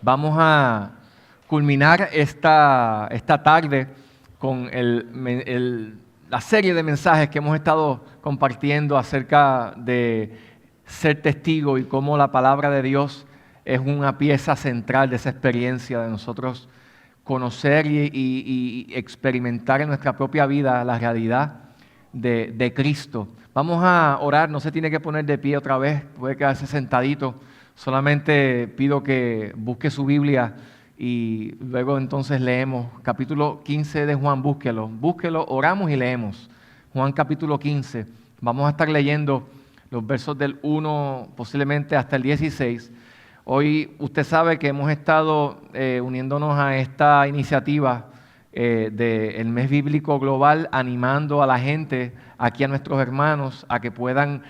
Vamos a culminar esta tarde con la serie de mensajes que hemos estado compartiendo acerca de ser testigo y cómo la palabra de Dios es una pieza central de esa experiencia de nosotros conocer y experimentar en nuestra propia vida la realidad de Cristo. Vamos a orar, no se tiene que poner de pie otra vez, puede quedarse sentadito. Solamente pido que busque su Biblia y luego entonces leemos. Capítulo 15 de Juan, búsquelo, oramos y leemos. Juan capítulo 15, vamos a estar leyendo los versos del 1 posiblemente hasta el 16. Hoy usted sabe que hemos estado uniéndonos a esta iniciativa del Mes Bíblico Global, animando a la gente, aquí a nuestros hermanos, a que puedan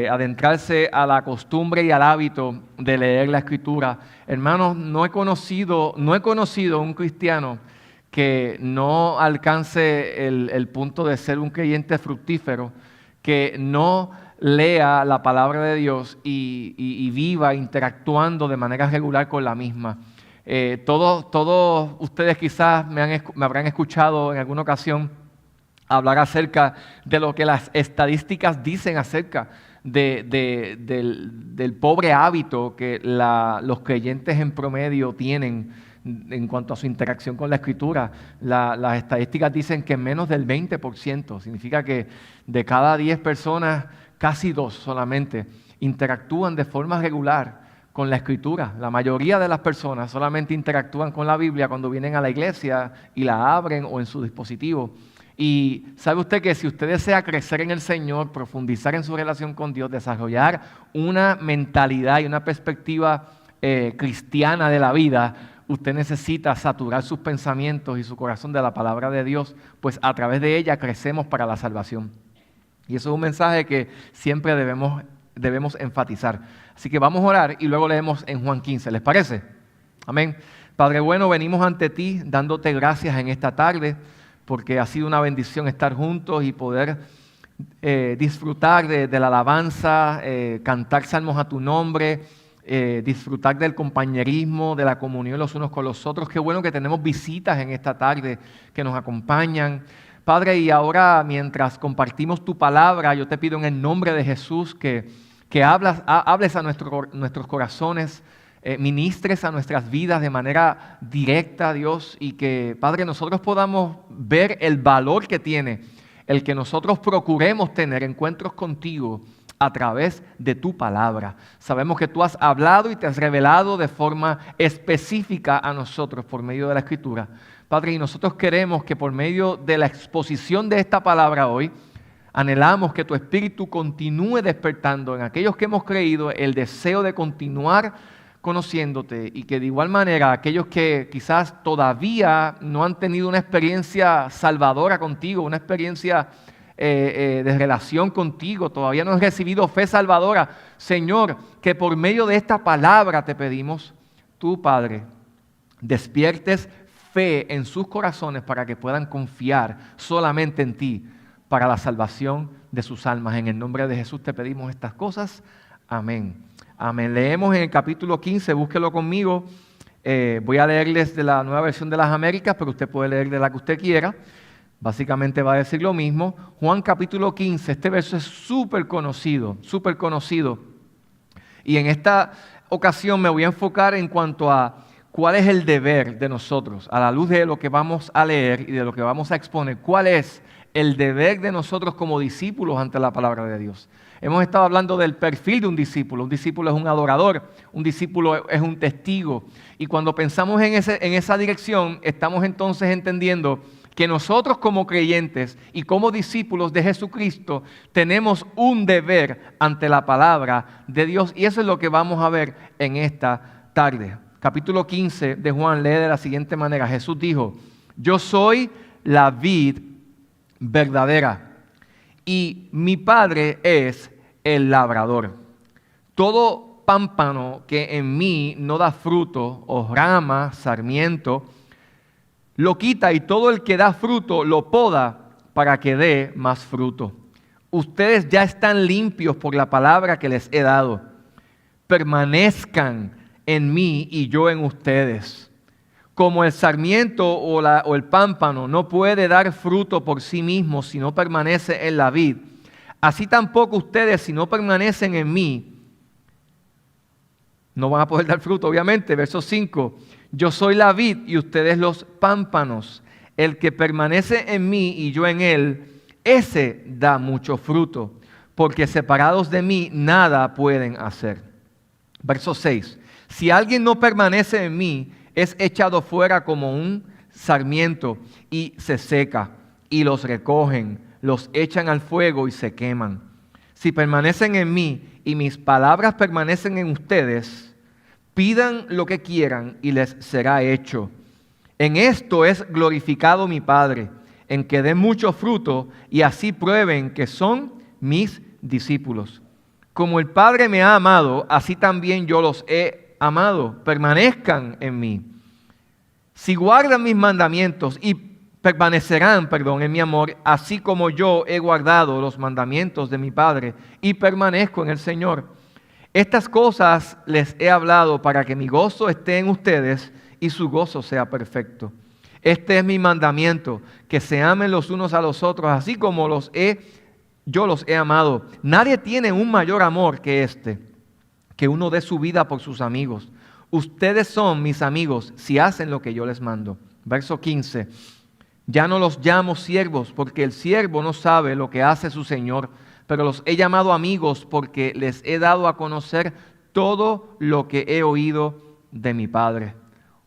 adentrarse a la costumbre y al hábito de leer la Escritura. Hermanos, no he conocido un cristiano que no alcance el punto de ser un creyente fructífero, que no lea la palabra de Dios y viva interactuando de manera regular con la misma. Todos ustedes quizás me habrán escuchado en alguna ocasión hablar acerca de lo que las estadísticas dicen acerca del pobre hábito que los creyentes en promedio tienen en cuanto a su interacción con la Escritura. Las estadísticas dicen que menos del 20%, significa que de cada 10 personas, casi 2 solamente interactúan de forma regular con la Escritura. La mayoría de las personas solamente interactúan con la Biblia cuando vienen a la iglesia y la abren o en su dispositivo. Y sabe usted que si usted desea crecer en el Señor, profundizar en su relación con Dios, desarrollar una mentalidad y una perspectiva cristiana de la vida, usted necesita saturar sus pensamientos y su corazón de la palabra de Dios, pues a través de ella crecemos para la salvación. Y eso es un mensaje que siempre debemos enfatizar. Así que vamos a orar y luego leemos en Juan 15. ¿Les parece? Amén. Padre bueno, venimos ante ti dándote gracias en esta tarde, porque ha sido una bendición estar juntos y poder disfrutar de la alabanza, cantar salmos a tu nombre, disfrutar del compañerismo, de la comunión los unos con los otros. Qué bueno que tenemos visitas en esta tarde que nos acompañan. Padre, y ahora mientras compartimos tu palabra, yo te pido en el nombre de Jesús que hables a nuestros corazones, ministres a nuestras vidas de manera directa, Dios, y que, Padre, nosotros podamos ver el valor que tiene el que nosotros procuremos tener encuentros contigo a través de tu palabra. Sabemos que tú has hablado y te has revelado de forma específica a nosotros por medio de la Escritura. Padre, y nosotros queremos que por medio de la exposición de esta palabra hoy, anhelamos que tu Espíritu continúe despertando en aquellos que hemos creído el deseo de continuar conociéndote, y que de igual manera aquellos que quizás todavía no han tenido una experiencia salvadora contigo, una experiencia de relación contigo, todavía no han recibido fe salvadora, Señor, que por medio de esta palabra te pedimos, tú, Padre, despiertes fe en sus corazones para que puedan confiar solamente en ti para la salvación de sus almas. En el nombre de Jesús te pedimos estas cosas. Amén. Amén. Leemos en el capítulo 15, búsquelo conmigo. Voy a leerles de la Nueva Versión de las Américas, pero usted puede leer de la que usted quiera. Básicamente va a decir lo mismo. Juan capítulo 15, este verso es súper conocido, súper conocido. Y en esta ocasión me voy a enfocar en cuanto a cuál es el deber de nosotros, a la luz de lo que vamos a leer y de lo que vamos a exponer. ¿Cuál es el deber de nosotros como discípulos ante la palabra de Dios? Hemos estado hablando del perfil de un discípulo. Un discípulo es un adorador, un discípulo es un testigo. Y cuando pensamos en esa dirección, estamos entonces entendiendo que nosotros como creyentes y como discípulos de Jesucristo tenemos un deber ante la palabra de Dios. Y eso es lo que vamos a ver en esta tarde. Capítulo 15 de Juan lee de la siguiente manera. Jesús dijo: yo soy la vid verdadera y mi Padre es el labrador. Todo pámpano que en mí no da fruto, o rama, sarmiento, lo quita, y todo el que da fruto lo poda para que dé más fruto. Ustedes ya están limpios por la palabra que les he dado. Permanezcan en mí y yo en ustedes. Como el sarmiento o el pámpano no puede dar fruto por sí mismo si no permanece en la vid, así tampoco ustedes, si no permanecen en mí, no van a poder dar fruto, obviamente. Verso 5, yo soy la vid y ustedes los pámpanos. El que permanece en mí y yo en él, ese da mucho fruto, porque separados de mí nada pueden hacer. Verso 6, si alguien no permanece en mí, es echado fuera como un sarmiento y se seca, y los recogen, los echan al fuego y se queman. Si permanecen en mí y mis palabras permanecen en ustedes, pidan lo que quieran y les será hecho. En esto es glorificado mi Padre, en que den mucho fruto y así prueben que son mis discípulos. Como el Padre me ha amado, así también yo los he amado, permanezcan en mí. Si guardan mis mandamientos y permanecerán, en mi amor, así como yo he guardado los mandamientos de mi Padre y permanezco en el Señor. Estas cosas les he hablado para que mi gozo esté en ustedes y su gozo sea perfecto. Este es mi mandamiento, que se amen los unos a los otros, así como yo los he amado. Nadie tiene un mayor amor que este, que uno dé su vida por sus amigos. Ustedes son mis amigos si hacen lo que yo les mando. Verso 15. Ya no los llamo siervos, porque el siervo no sabe lo que hace su Señor, pero los he llamado amigos porque les he dado a conocer todo lo que he oído de mi Padre.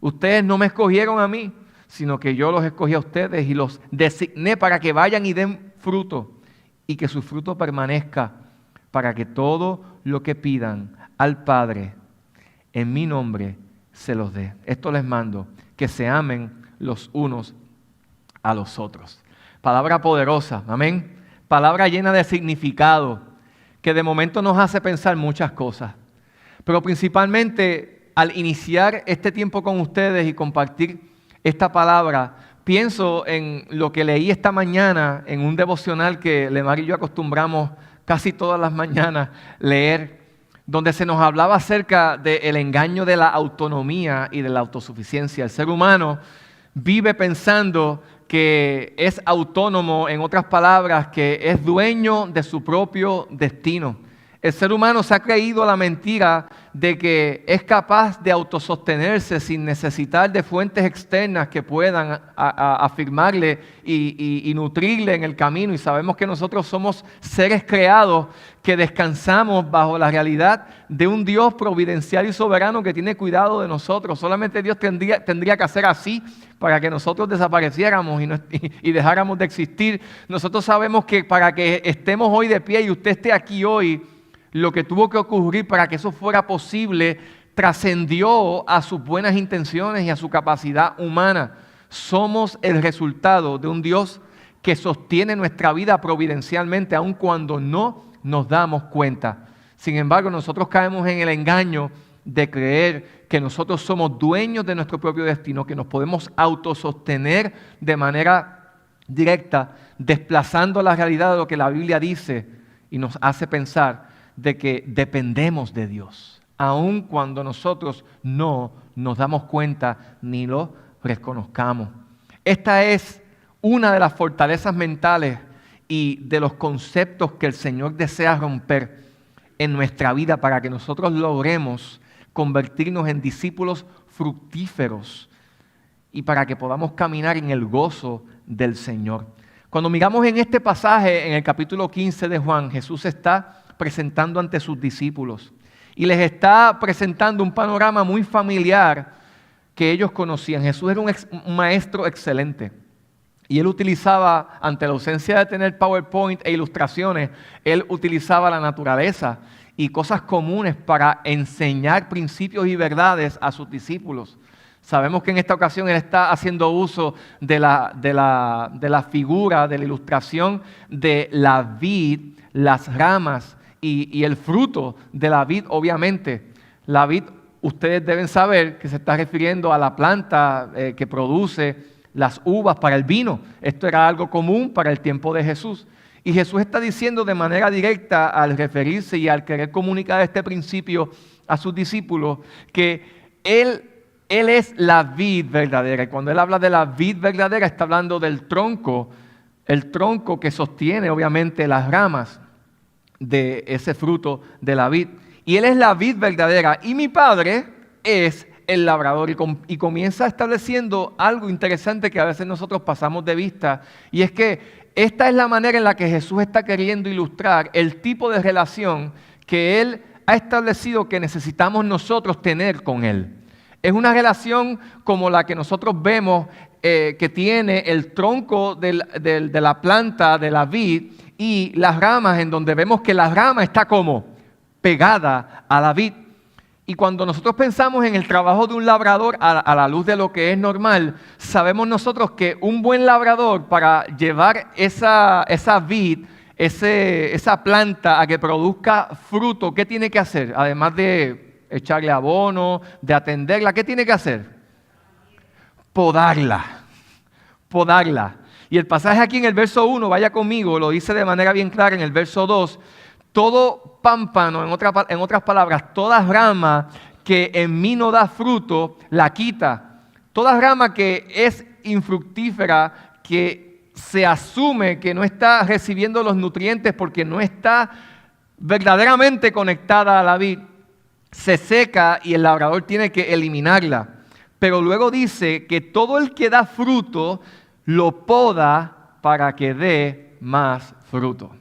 Ustedes no me escogieron a mí, sino que yo los escogí a ustedes y los designé para que vayan y den fruto y que su fruto permanezca, para que todo lo que pidan al Padre en mi nombre se los dé. Esto les mando, que se amen los unos a los otros. Palabra poderosa, amén. Palabra llena de significado, que de momento nos hace pensar muchas cosas. Pero principalmente al iniciar este tiempo con ustedes y compartir esta palabra, pienso en lo que leí esta mañana en un devocional que Lemar y yo acostumbramos casi todas las mañanas leer, donde se nos hablaba acerca del engaño de la autonomía y de la autosuficiencia. El ser humano vive pensando que es autónomo, en otras palabras, que es dueño de su propio destino. El ser humano se ha creído la mentira de que es capaz de autosostenerse sin necesitar de fuentes externas que puedan afirmarle y nutrirle en el camino. Y sabemos que nosotros somos seres creados que descansamos bajo la realidad de un Dios providencial y soberano que tiene cuidado de nosotros. Solamente Dios tendría que hacer así para que nosotros desapareciéramos y dejáramos de existir. Nosotros sabemos que para que estemos hoy de pie y usted esté aquí hoy, lo que tuvo que ocurrir para que eso fuera posible trascendió a sus buenas intenciones y a su capacidad humana. Somos el resultado de un Dios que sostiene nuestra vida providencialmente, aun cuando no nos damos cuenta. Sin embargo, nosotros caemos en el engaño de creer que nosotros somos dueños de nuestro propio destino, que nos podemos autosostener de manera directa, desplazando la realidad de lo que la Biblia dice y nos hace pensar de que dependemos de Dios, aun cuando nosotros no nos damos cuenta ni lo reconozcamos. Esta es una de las fortalezas mentales y de los conceptos que el Señor desea romper en nuestra vida para que nosotros logremos convertirnos en discípulos fructíferos y para que podamos caminar en el gozo del Señor. Cuando miramos en este pasaje, en el capítulo 15 de Juan, Jesús está presentando ante sus discípulos y les está presentando un panorama muy familiar que ellos conocían. Jesús era un maestro excelente y él utilizaba, ante la ausencia de tener PowerPoint e ilustraciones, él utilizaba la naturaleza y cosas comunes para enseñar principios y verdades a sus discípulos. Sabemos que en esta ocasión él está haciendo uso de la figura, de la ilustración de la vid, las ramas y el fruto de la vid, obviamente. La vid, ustedes deben saber que se está refiriendo a la planta que produce las uvas para el vino. Esto era algo común para el tiempo de Jesús. Y Jesús está diciendo de manera directa, al referirse y al querer comunicar este principio a sus discípulos, que Él es la vid verdadera. Y cuando Él habla de la vid verdadera, está hablando del tronco, el tronco que sostiene obviamente las ramas de ese fruto de la vid. Y Él es la vid verdadera. Y mi Padre es el labrador. Y comienza estableciendo algo interesante que a veces nosotros pasamos de vista. Y es que esta es la manera en la que Jesús está queriendo ilustrar el tipo de relación que Él ha establecido que necesitamos nosotros tener con Él. Es una relación como la que nosotros vemos que tiene el tronco de la planta de la vid y las ramas, en donde vemos que la rama está como pegada a la vid. Y cuando nosotros pensamos en el trabajo de un labrador a la luz de lo que es normal, sabemos nosotros que un buen labrador, para llevar esa vid, esa planta a que produzca fruto, ¿qué tiene que hacer? Además de echarle abono, de atenderla, ¿qué tiene que hacer? Podarla. Y el pasaje aquí en el verso 1, vaya conmigo, lo dice de manera bien clara en el verso 2, todo pámpano, en otras palabras, toda rama que en mí no da fruto, la quita. Toda rama que es infructífera, que se asume que no está recibiendo los nutrientes porque no está verdaderamente conectada a la vid, se seca y el labrador tiene que eliminarla. Pero luego dice que todo el que da fruto lo poda para que dé más fruto.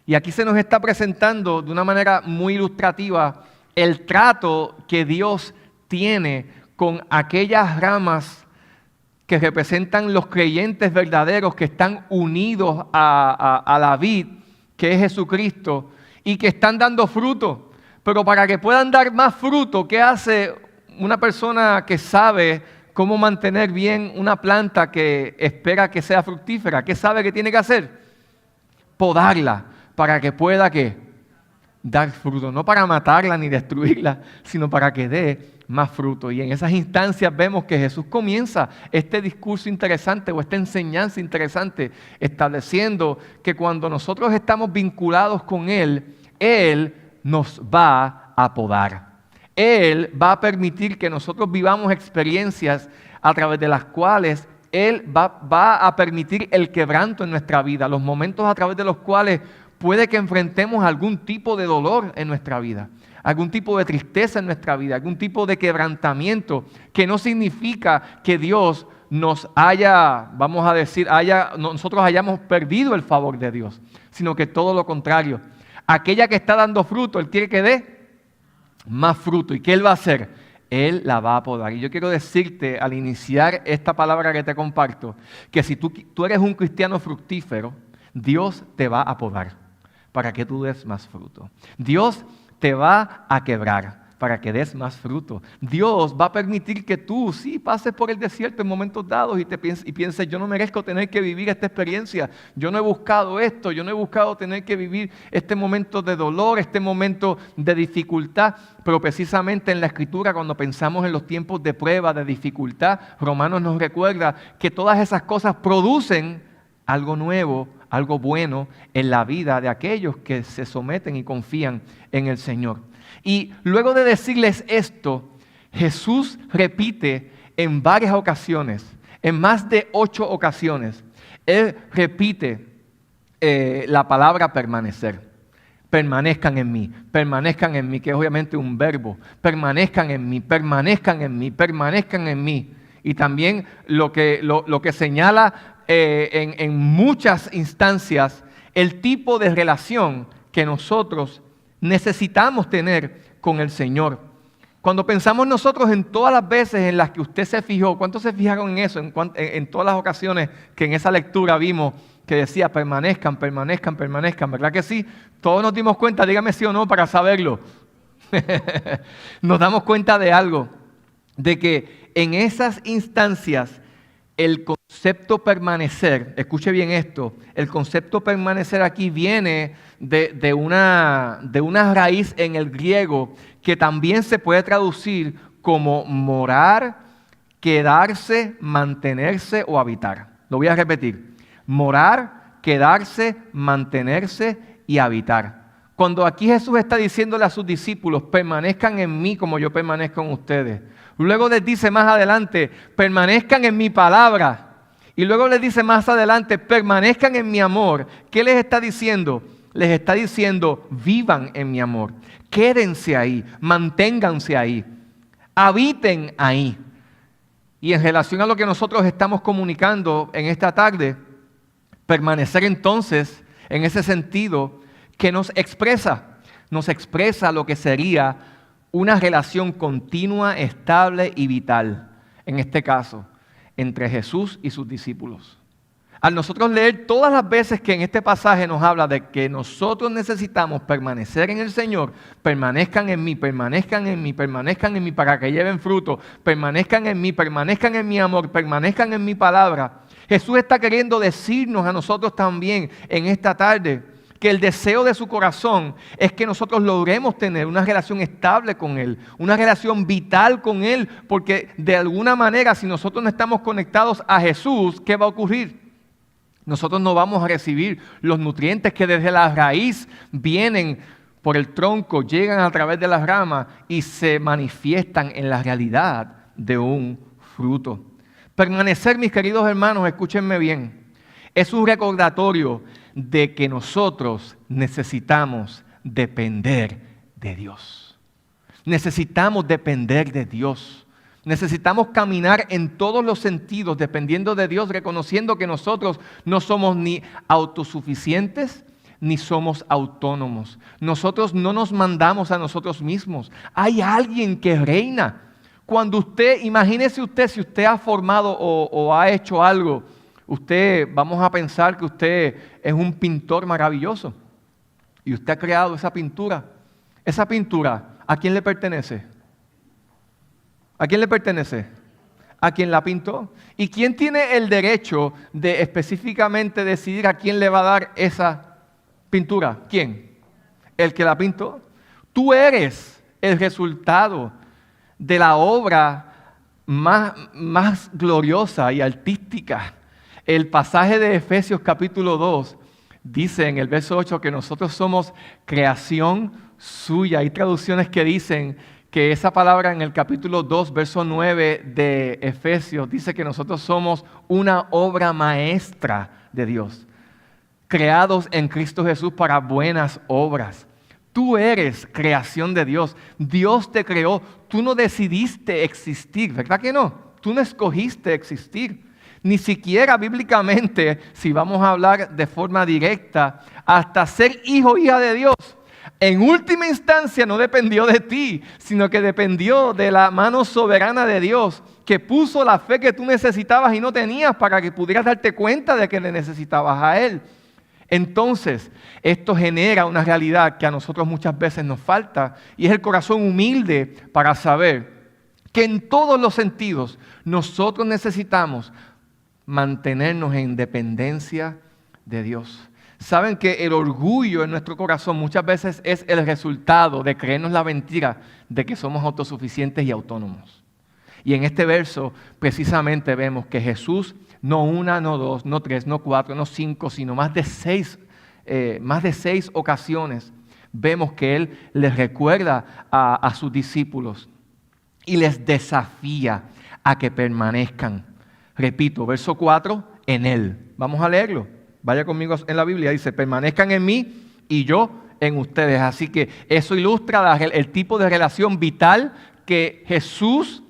Y aquí se nos está presentando de una manera muy ilustrativa el trato que Dios tiene con aquellas ramas que representan los creyentes verdaderos que están unidos a la vid, que es Jesucristo, y que están dando fruto. Pero para que puedan dar más fruto, ¿qué hace una persona que sabe cómo mantener bien una planta que espera que sea fructífera? ¿Qué sabe que tiene que hacer? Podarla para que pueda ¿qué? Dar fruto. No para matarla ni destruirla, sino para que dé más fruto. Y en esas instancias vemos que Jesús comienza este discurso interesante o esta enseñanza interesante, estableciendo que cuando nosotros estamos vinculados con Él, Él nos va a podar. Él va a permitir que nosotros vivamos experiencias a través de las cuales Él va a permitir el quebranto en nuestra vida, los momentos a través de los cuales puede que enfrentemos algún tipo de dolor en nuestra vida, algún tipo de tristeza en nuestra vida, algún tipo de quebrantamiento, que no significa que Dios nos haya, vamos a decir, nosotros hayamos perdido el favor de Dios, sino que todo lo contrario. Aquella que está dando fruto, Él quiere que dé más fruto. ¿Y qué Él va a hacer? Él la va a podar. Y yo quiero decirte al iniciar esta palabra que te comparto, que si tú eres un cristiano fructífero, Dios te va a podar para que tú des más fruto. Dios te va a quebrar para que des más fruto. Dios va a permitir que tú sí pases por el desierto en momentos dados y pienses, yo no merezco tener que vivir esta experiencia, yo no he buscado esto, yo no he buscado tener que vivir este momento de dolor, este momento de dificultad, pero precisamente en la Escritura, cuando pensamos en los tiempos de prueba, de dificultad, Romanos nos recuerda que todas esas cosas producen algo nuevo, algo bueno en la vida de aquellos que se someten y confían en el Señor. Y luego de decirles esto, Jesús repite en varias ocasiones, en más de 8 ocasiones, Él repite la palabra permanecer. Permanezcan en mí, que es obviamente un verbo. Permanezcan en mí, permanezcan en mí, permanezcan en mí. Y también lo que señala en muchas instancias el tipo de relación que nosotros necesitamos tener con el Señor. Cuando pensamos nosotros en todas las veces en las que usted se fijó, ¿cuántos se fijaron en eso? En todas las ocasiones que en esa lectura vimos que decía permanezcan, permanezcan, permanezcan, ¿verdad que sí? Todos nos dimos cuenta, dígame sí o no para saberlo. Nos damos cuenta de algo, de que en esas instancias el concepto permanecer, escuche bien esto, el concepto permanecer aquí viene de una raíz en el griego que también se puede traducir como morar, quedarse, mantenerse o habitar. Lo voy a repetir. Morar, quedarse, mantenerse y habitar. Cuando aquí Jesús está diciéndole a sus discípulos, permanezcan en mí como yo permanezco en ustedes. Luego les dice más adelante, permanezcan en mi palabra. Y luego les dice más adelante, permanezcan en mi amor. ¿Qué les está diciendo? Les está diciendo, vivan en mi amor. Quédense ahí, manténganse ahí, habiten ahí. Y en relación a lo que nosotros estamos comunicando en esta tarde, permanecer entonces en ese sentido que nos expresa lo que sería una relación continua, estable y vital, en este caso, entre Jesús y sus discípulos. Al nosotros leer todas las veces que en este pasaje nos habla de que nosotros necesitamos permanecer en el Señor, permanezcan en mí, permanezcan en mí, permanezcan en mí para que lleven fruto, permanezcan en mí, permanezcan en mi amor, permanezcan en mi palabra. Jesús está queriendo decirnos a nosotros también en esta tarde que el deseo de su corazón es que nosotros logremos tener una relación estable con Él, una relación vital con Él, porque de alguna manera si nosotros no estamos conectados a Jesús, ¿qué va a ocurrir? Nosotros no vamos a recibir los nutrientes que desde la raíz vienen por el tronco, llegan a través de las ramas y se manifiestan en la realidad de un fruto. Permanecer, mis queridos hermanos, escúchenme bien, es un recordatorio de que nosotros necesitamos depender de Dios. Necesitamos depender de Dios. Necesitamos caminar en todos los sentidos dependiendo de Dios, reconociendo que nosotros no somos ni autosuficientes ni somos autónomos. Nosotros no nos mandamos a nosotros mismos. Hay alguien que reina. Cuando imagínese usted si usted ha formado o ha hecho algo, vamos a pensar que usted es un pintor maravilloso y usted ha creado esa pintura. Esa pintura, ¿a quién le pertenece? ¿A quién le pertenece? A quien la pintó. ¿Y quién tiene el derecho de específicamente decidir a quién le va a dar esa pintura? ¿Quién? El que la pintó. Tú eres el resultado de la obra más gloriosa y artística. El pasaje de Efesios capítulo 2 dice en el verso 8 que nosotros somos creación suya. Hay traducciones que dicen que esa palabra en el capítulo 2, verso 9 de Efesios, dice que nosotros somos una obra maestra de Dios, creados en Cristo Jesús para buenas obras. Tú eres creación de Dios. Dios te creó. Tú no decidiste existir, ¿verdad que no? Tú no escogiste existir. Ni siquiera bíblicamente, si vamos a hablar de forma directa, hasta ser hijo o hija de Dios, en última instancia no dependió de ti, sino que dependió de la mano soberana de Dios, que puso la fe que tú necesitabas y no tenías para que pudieras darte cuenta de que le necesitabas a Él. Entonces, esto genera una realidad que a nosotros muchas veces nos falta, y es el corazón humilde para saber que en todos los sentidos nosotros necesitamos mantenernos en dependencia de Dios. Saben que el orgullo en nuestro corazón muchas veces es el resultado de creernos la mentira de que somos autosuficientes y autónomos. Y en este verso precisamente vemos que Jesús, no una, no dos, no tres, no cuatro, no cinco, sino más de seis ocasiones, vemos que Él les recuerda a sus discípulos y les desafía a que permanezcan. Repito, verso 4, en Él. Vamos a leerlo. Vaya conmigo en la Biblia, dice, permanezcan en mí y yo en ustedes. Así que eso ilustra el tipo de relación vital que Jesús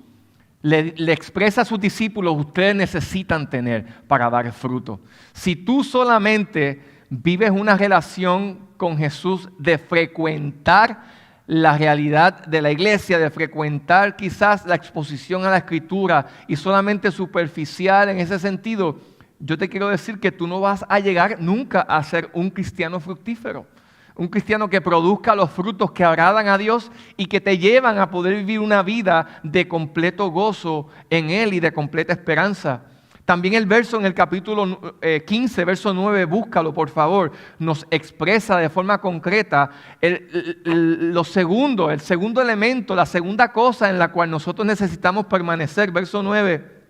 le expresa a sus discípulos, ustedes necesitan tener para dar fruto. Si tú solamente vives una relación con Jesús de frecuentar la realidad de la iglesia, de frecuentar quizás la exposición a la Escritura y solamente superficial en ese sentido, yo te quiero decir que tú no vas a llegar nunca a ser un cristiano fructífero. Un cristiano que produzca los frutos que agradan a Dios y que te llevan a poder vivir una vida de completo gozo en Él y de completa esperanza. También el verso en el capítulo 15, verso 9, búscalo por favor, nos expresa de forma concreta el segundo elemento, la segunda cosa en la cual nosotros necesitamos permanecer. Verso 9.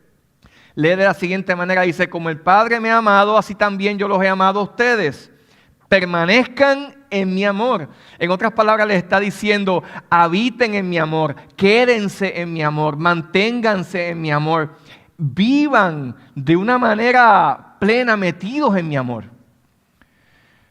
Lee de la siguiente manera, dice, como el Padre me ha amado, así también yo los he amado a ustedes. permanezcan en mi amor. En otras palabras, les está diciendo, habiten en mi amor, quédense en mi amor, manténganse en mi amor, vivan de una manera plena, metidos en mi amor.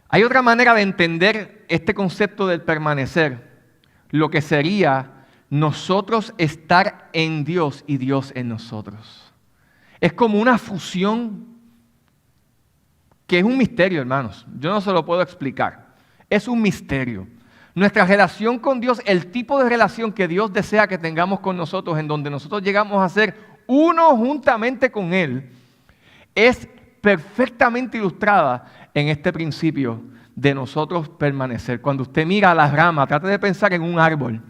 Hay otra manera de entender este concepto del permanecer, lo que sería nosotros estar en Dios y Dios en nosotros. Es como una fusión que es un misterio, hermanos. Yo no se lo puedo explicar. Es un misterio. Nuestra relación con Dios, el tipo de relación que Dios desea que tengamos con nosotros, en donde nosotros llegamos a ser uno juntamente con Él, es perfectamente ilustrada en este principio de nosotros permanecer. Cuando usted mira las ramas, trate de pensar en un árbol,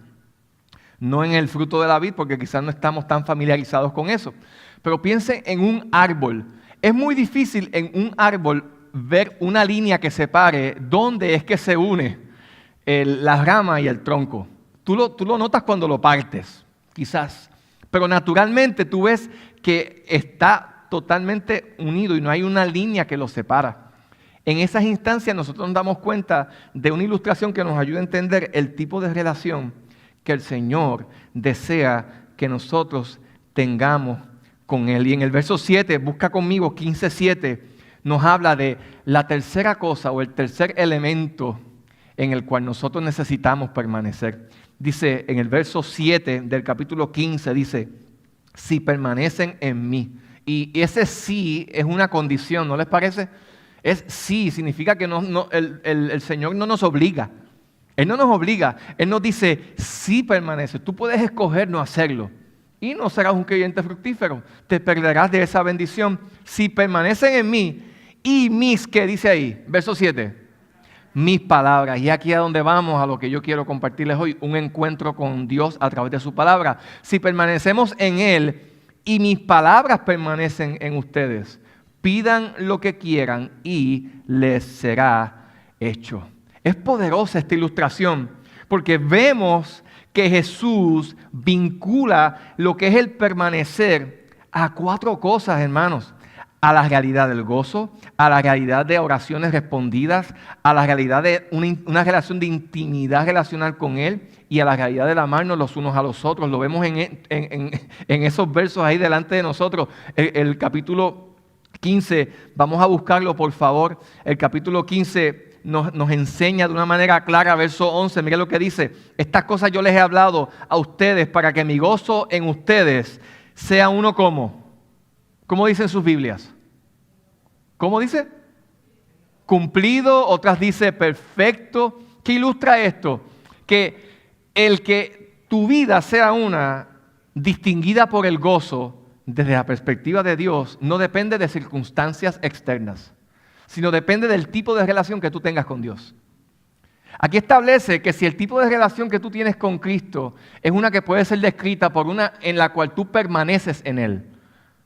no en el fruto de la vid, porque quizás no estamos tan familiarizados con eso, pero piense en un árbol. Es muy difícil en un árbol ver una línea que separe dónde es que se une la rama y el tronco. Tú lo notas cuando lo partes, quizás, pero naturalmente tú ves que está totalmente unido y no hay una línea que lo separa. En esas instancias nosotros nos damos cuenta de una ilustración que nos ayuda a entender el tipo de relación que el Señor desea que nosotros tengamos con Él. Y en el verso 7, busca conmigo 15:7, nos habla de la tercera cosa o el tercer elemento en el cual nosotros necesitamos permanecer. Dice en el verso 7 del capítulo 15, dice, si permanecen en mí. Y ese sí es una condición, ¿no les parece? Es sí, significa que el Señor no nos obliga. Él no nos obliga, Él nos dice, sí permaneces, tú puedes escoger no hacerlo. Y no serás un creyente fructífero, te perderás de esa bendición. Si permanecen en mí y mis, ¿qué dice ahí? Verso 7, mis palabras. Y aquí a donde vamos, a lo que yo quiero compartirles hoy, un encuentro con Dios a través de su palabra. Si permanecemos en Él y mis palabras permanecen en ustedes, pidan lo que quieran y les será hecho. Es poderosa esta ilustración porque vemos que Jesús vincula lo que es el permanecer a 4 cosas, hermanos. A la realidad del gozo, a la realidad de oraciones respondidas, a la realidad de una relación de intimidad relacional con Él y a la realidad del amarnos los unos a los otros. Lo vemos en esos versos ahí delante de nosotros. El capítulo 15, vamos a buscarlo por favor. El capítulo 15 nos enseña de una manera clara, verso 11, mire lo que dice. Estas cosas yo les he hablado a ustedes para que mi gozo en ustedes sea uno como. ¿Cómo dicen sus Biblias? ¿Cómo dice? Cumplido, otras dice perfecto. ¿Qué ilustra esto? Que el que tu vida sea una distinguida por el gozo desde la perspectiva de Dios no depende de circunstancias externas, sino depende del tipo de relación que tú tengas con Dios. Aquí establece que si el tipo de relación que tú tienes con Cristo es una que puede ser descrita por una en la cual tú permaneces en Él,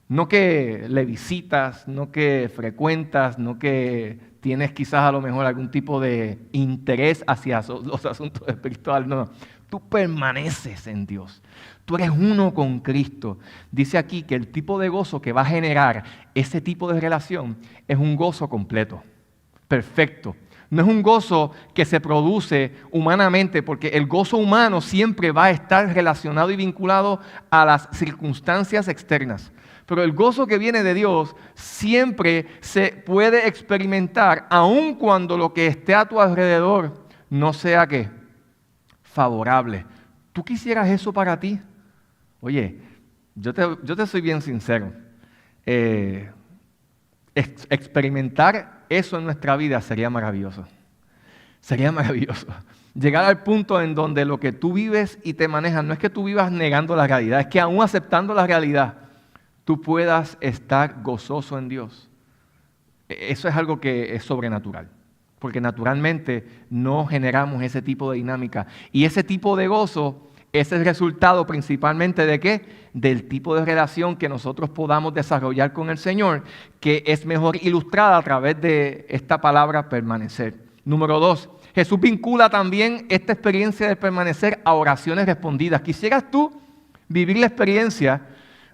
no que le visitas, no que frecuentas, no que tienes quizás a lo mejor algún tipo de interés hacia los asuntos espirituales, no. Tú permaneces en Dios. Tú eres uno con Cristo. Dice aquí que el tipo de gozo que va a generar ese tipo de relación es un gozo completo, perfecto. No es un gozo que se produce humanamente, porque el gozo humano siempre va a estar relacionado y vinculado a las circunstancias externas. Pero el gozo que viene de Dios siempre se puede experimentar, aun cuando lo que esté a tu alrededor no sea ¿qué? Favorable. ¿Tú quisieras eso para ti? Oye, yo te soy bien sincero. Experimentar eso en nuestra vida sería maravilloso. Sería maravilloso. Llegar al punto en donde lo que tú vives y te manejas no es que tú vivas negando la realidad, es que aún aceptando la realidad, tú puedas estar gozoso en Dios. Eso es algo que es sobrenatural, porque naturalmente no generamos ese tipo de dinámica. Y ese tipo de gozo es el resultado principalmente ¿de qué? Del tipo de relación que nosotros podamos desarrollar con el Señor, que es mejor ilustrada a través de esta palabra permanecer. Número 2, Jesús vincula también esta experiencia de permanecer a oraciones respondidas. ¿Quisieras tú vivir la experiencia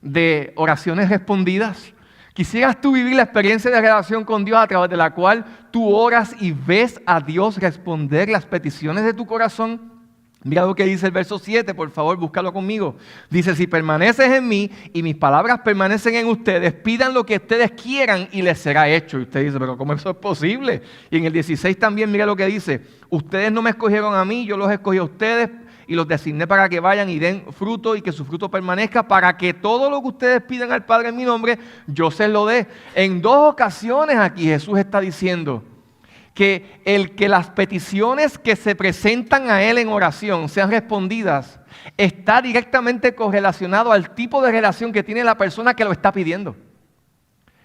de oraciones respondidas? ¿Quisieras tú vivir la experiencia de relación con Dios a través de la cual tú oras y ves a Dios responder las peticiones de tu corazón? Mira lo que dice el verso 7, por favor, búscalo conmigo. Dice, si permaneces en mí y mis palabras permanecen en ustedes, pidan lo que ustedes quieran y les será hecho. Y usted dice, pero ¿cómo eso es posible? Y en el 16 también, mira lo que dice. Ustedes no me escogieron a mí, yo los escogí a ustedes y los designé para que vayan y den fruto y que su fruto permanezca, para que todo lo que ustedes pidan al Padre en mi nombre, yo se lo dé. En 2 ocasiones aquí Jesús está diciendo que las peticiones que se presentan a Él en oración sean respondidas, está directamente correlacionado al tipo de relación que tiene la persona que lo está pidiendo.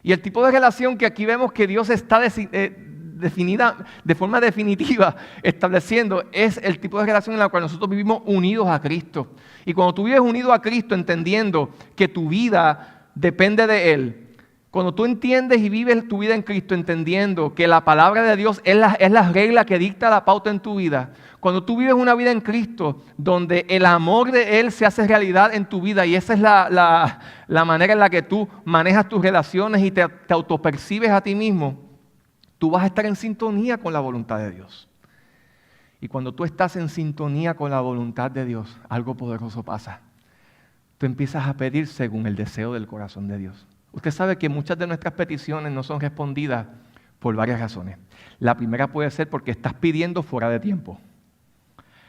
Y el tipo de relación que aquí vemos que Dios está definida de forma definitiva estableciendo es el tipo de relación en la cual nosotros vivimos unidos a Cristo. Y cuando tú vives unido a Cristo entendiendo que tu vida depende de Él, cuando tú entiendes y vives tu vida en Cristo entendiendo que la palabra de Dios es la regla que dicta la pauta en tu vida, cuando tú vives una vida en Cristo donde el amor de Él se hace realidad en tu vida y esa es la manera en la que tú manejas tus relaciones y te autopercibes a ti mismo, tú vas a estar en sintonía con la voluntad de Dios. Y cuando tú estás en sintonía con la voluntad de Dios, algo poderoso pasa. Tú empiezas a pedir según el deseo del corazón de Dios. Usted sabe que muchas de nuestras peticiones no son respondidas por varias razones. La primera puede ser porque estás pidiendo fuera de tiempo.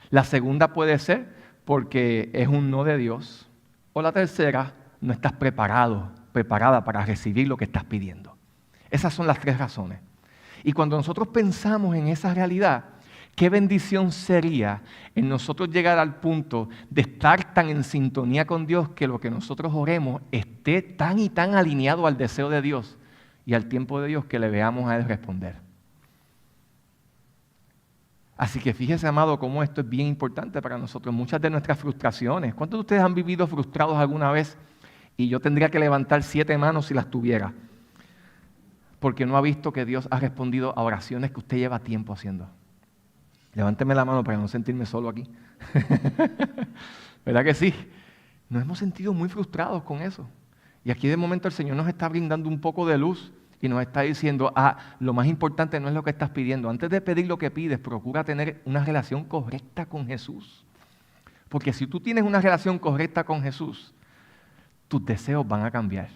La segunda puede ser porque es un no de Dios. O la tercera, no estás preparada para recibir lo que estás pidiendo. Esas son las 3 razones. Y cuando nosotros pensamos en esa realidad, qué bendición sería en nosotros llegar al punto de estar tan en sintonía con Dios que lo que nosotros oremos esté tan y tan alineado al deseo de Dios y al tiempo de Dios que le veamos a Él responder. Así que fíjese, amado, cómo esto es bien importante para nosotros. Muchas de nuestras frustraciones. ¿Cuántos de ustedes han vivido frustrados alguna vez? Y yo tendría que levantar 7 manos si las tuviera. Porque no ha visto que Dios ha respondido a oraciones que usted lleva tiempo haciendo. Levánteme la mano para no sentirme solo aquí. ¿Verdad que sí? Nos hemos sentido muy frustrados con eso. Y aquí de momento el Señor nos está brindando un poco de luz y nos está diciendo, lo más importante no es lo que estás pidiendo. Antes de pedir lo que pides, procura tener una relación correcta con Jesús. Porque si tú tienes una relación correcta con Jesús, tus deseos van a cambiar.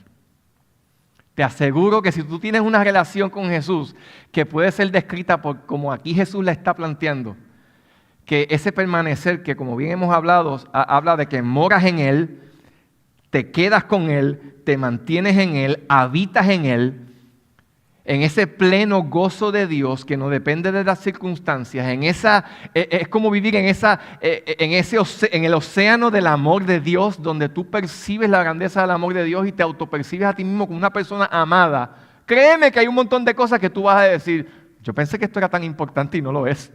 Te aseguro que si tú tienes una relación con Jesús que puede ser descrita por como aquí Jesús la está planteando, que ese permanecer que como bien hemos hablado, habla de que moras en Él, te quedas con Él, te mantienes en Él, habitas en Él, en ese pleno gozo de Dios que no depende de las circunstancias, es como vivir en el océano del amor de Dios, donde tú percibes la grandeza del amor de Dios y te autopercibes a ti mismo como una persona amada. Créeme que hay un montón de cosas que tú vas a decir, yo pensé que esto era tan importante y no lo es.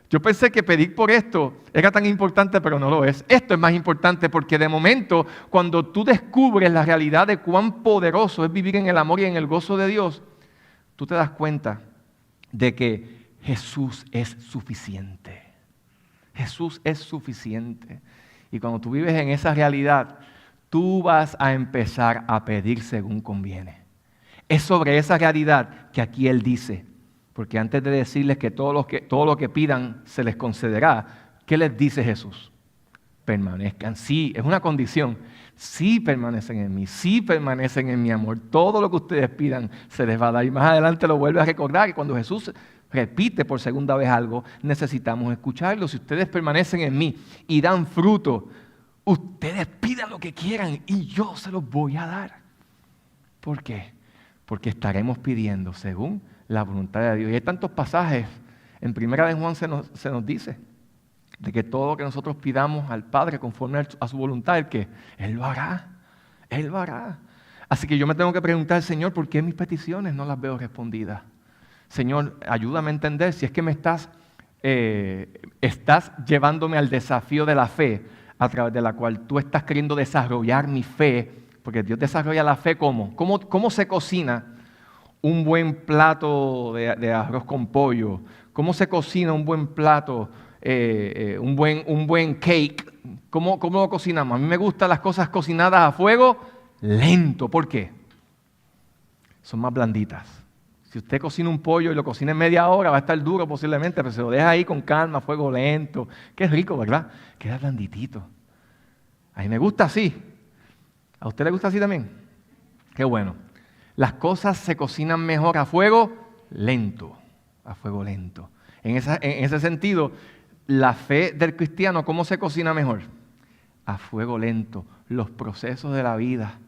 Yo pensé que pedir por esto era tan importante, pero no lo es. Esto es más importante porque de momento, cuando tú descubres la realidad de cuán poderoso es vivir en el amor y en el gozo de Dios, tú te das cuenta de que Jesús es suficiente. Jesús es suficiente. Y cuando tú vives en esa realidad, tú vas a empezar a pedir según conviene. Es sobre esa realidad que aquí Él dice, porque antes de decirles que todo lo que pidan se les concederá, ¿qué les dice Jesús? Permanezcan. Sí, es una condición. Sí permanecen en mí, sí permanecen en mi amor. Todo lo que ustedes pidan se les va a dar. Y más adelante lo vuelve a recordar. Y cuando Jesús repite por segunda vez algo, necesitamos escucharlo. Si ustedes permanecen en mí y dan fruto, ustedes pidan lo que quieran y yo se los voy a dar. ¿Por qué? Porque estaremos pidiendo según la voluntad de Dios. Y hay tantos pasajes. En Primera de Juan se nos dice de que todo lo que nosotros pidamos al Padre conforme a su voluntad, que Él lo hará. Él lo hará. Así que yo me tengo que preguntar, Señor, ¿por qué mis peticiones no las veo respondidas? Señor, ayúdame a entender si es que me estás llevándome al desafío de la fe, a través de la cual tú estás queriendo desarrollar mi fe, porque Dios desarrolla la fe ¿cómo? ¿Cómo se cocina un buen plato de arroz con pollo? ¿Cómo se cocina un buen plato, un buen cake? ¿Cómo lo cocinamos? A mí me gustan las cosas cocinadas a fuego lento. ¿Por qué? son más blanditas. Si usted cocina un pollo y lo cocina en media hora, va a estar duro posiblemente, pero se lo deja ahí con calma, fuego lento. Qué rico, ¿verdad? Queda blanditito. A mí me gusta así. ¿A usted le gusta así también? Qué bueno. Las cosas se cocinan mejor a fuego lento. A fuego lento. En ese sentido, la fe del cristiano, ¿cómo se cocina mejor? A fuego lento. Los procesos de la vida,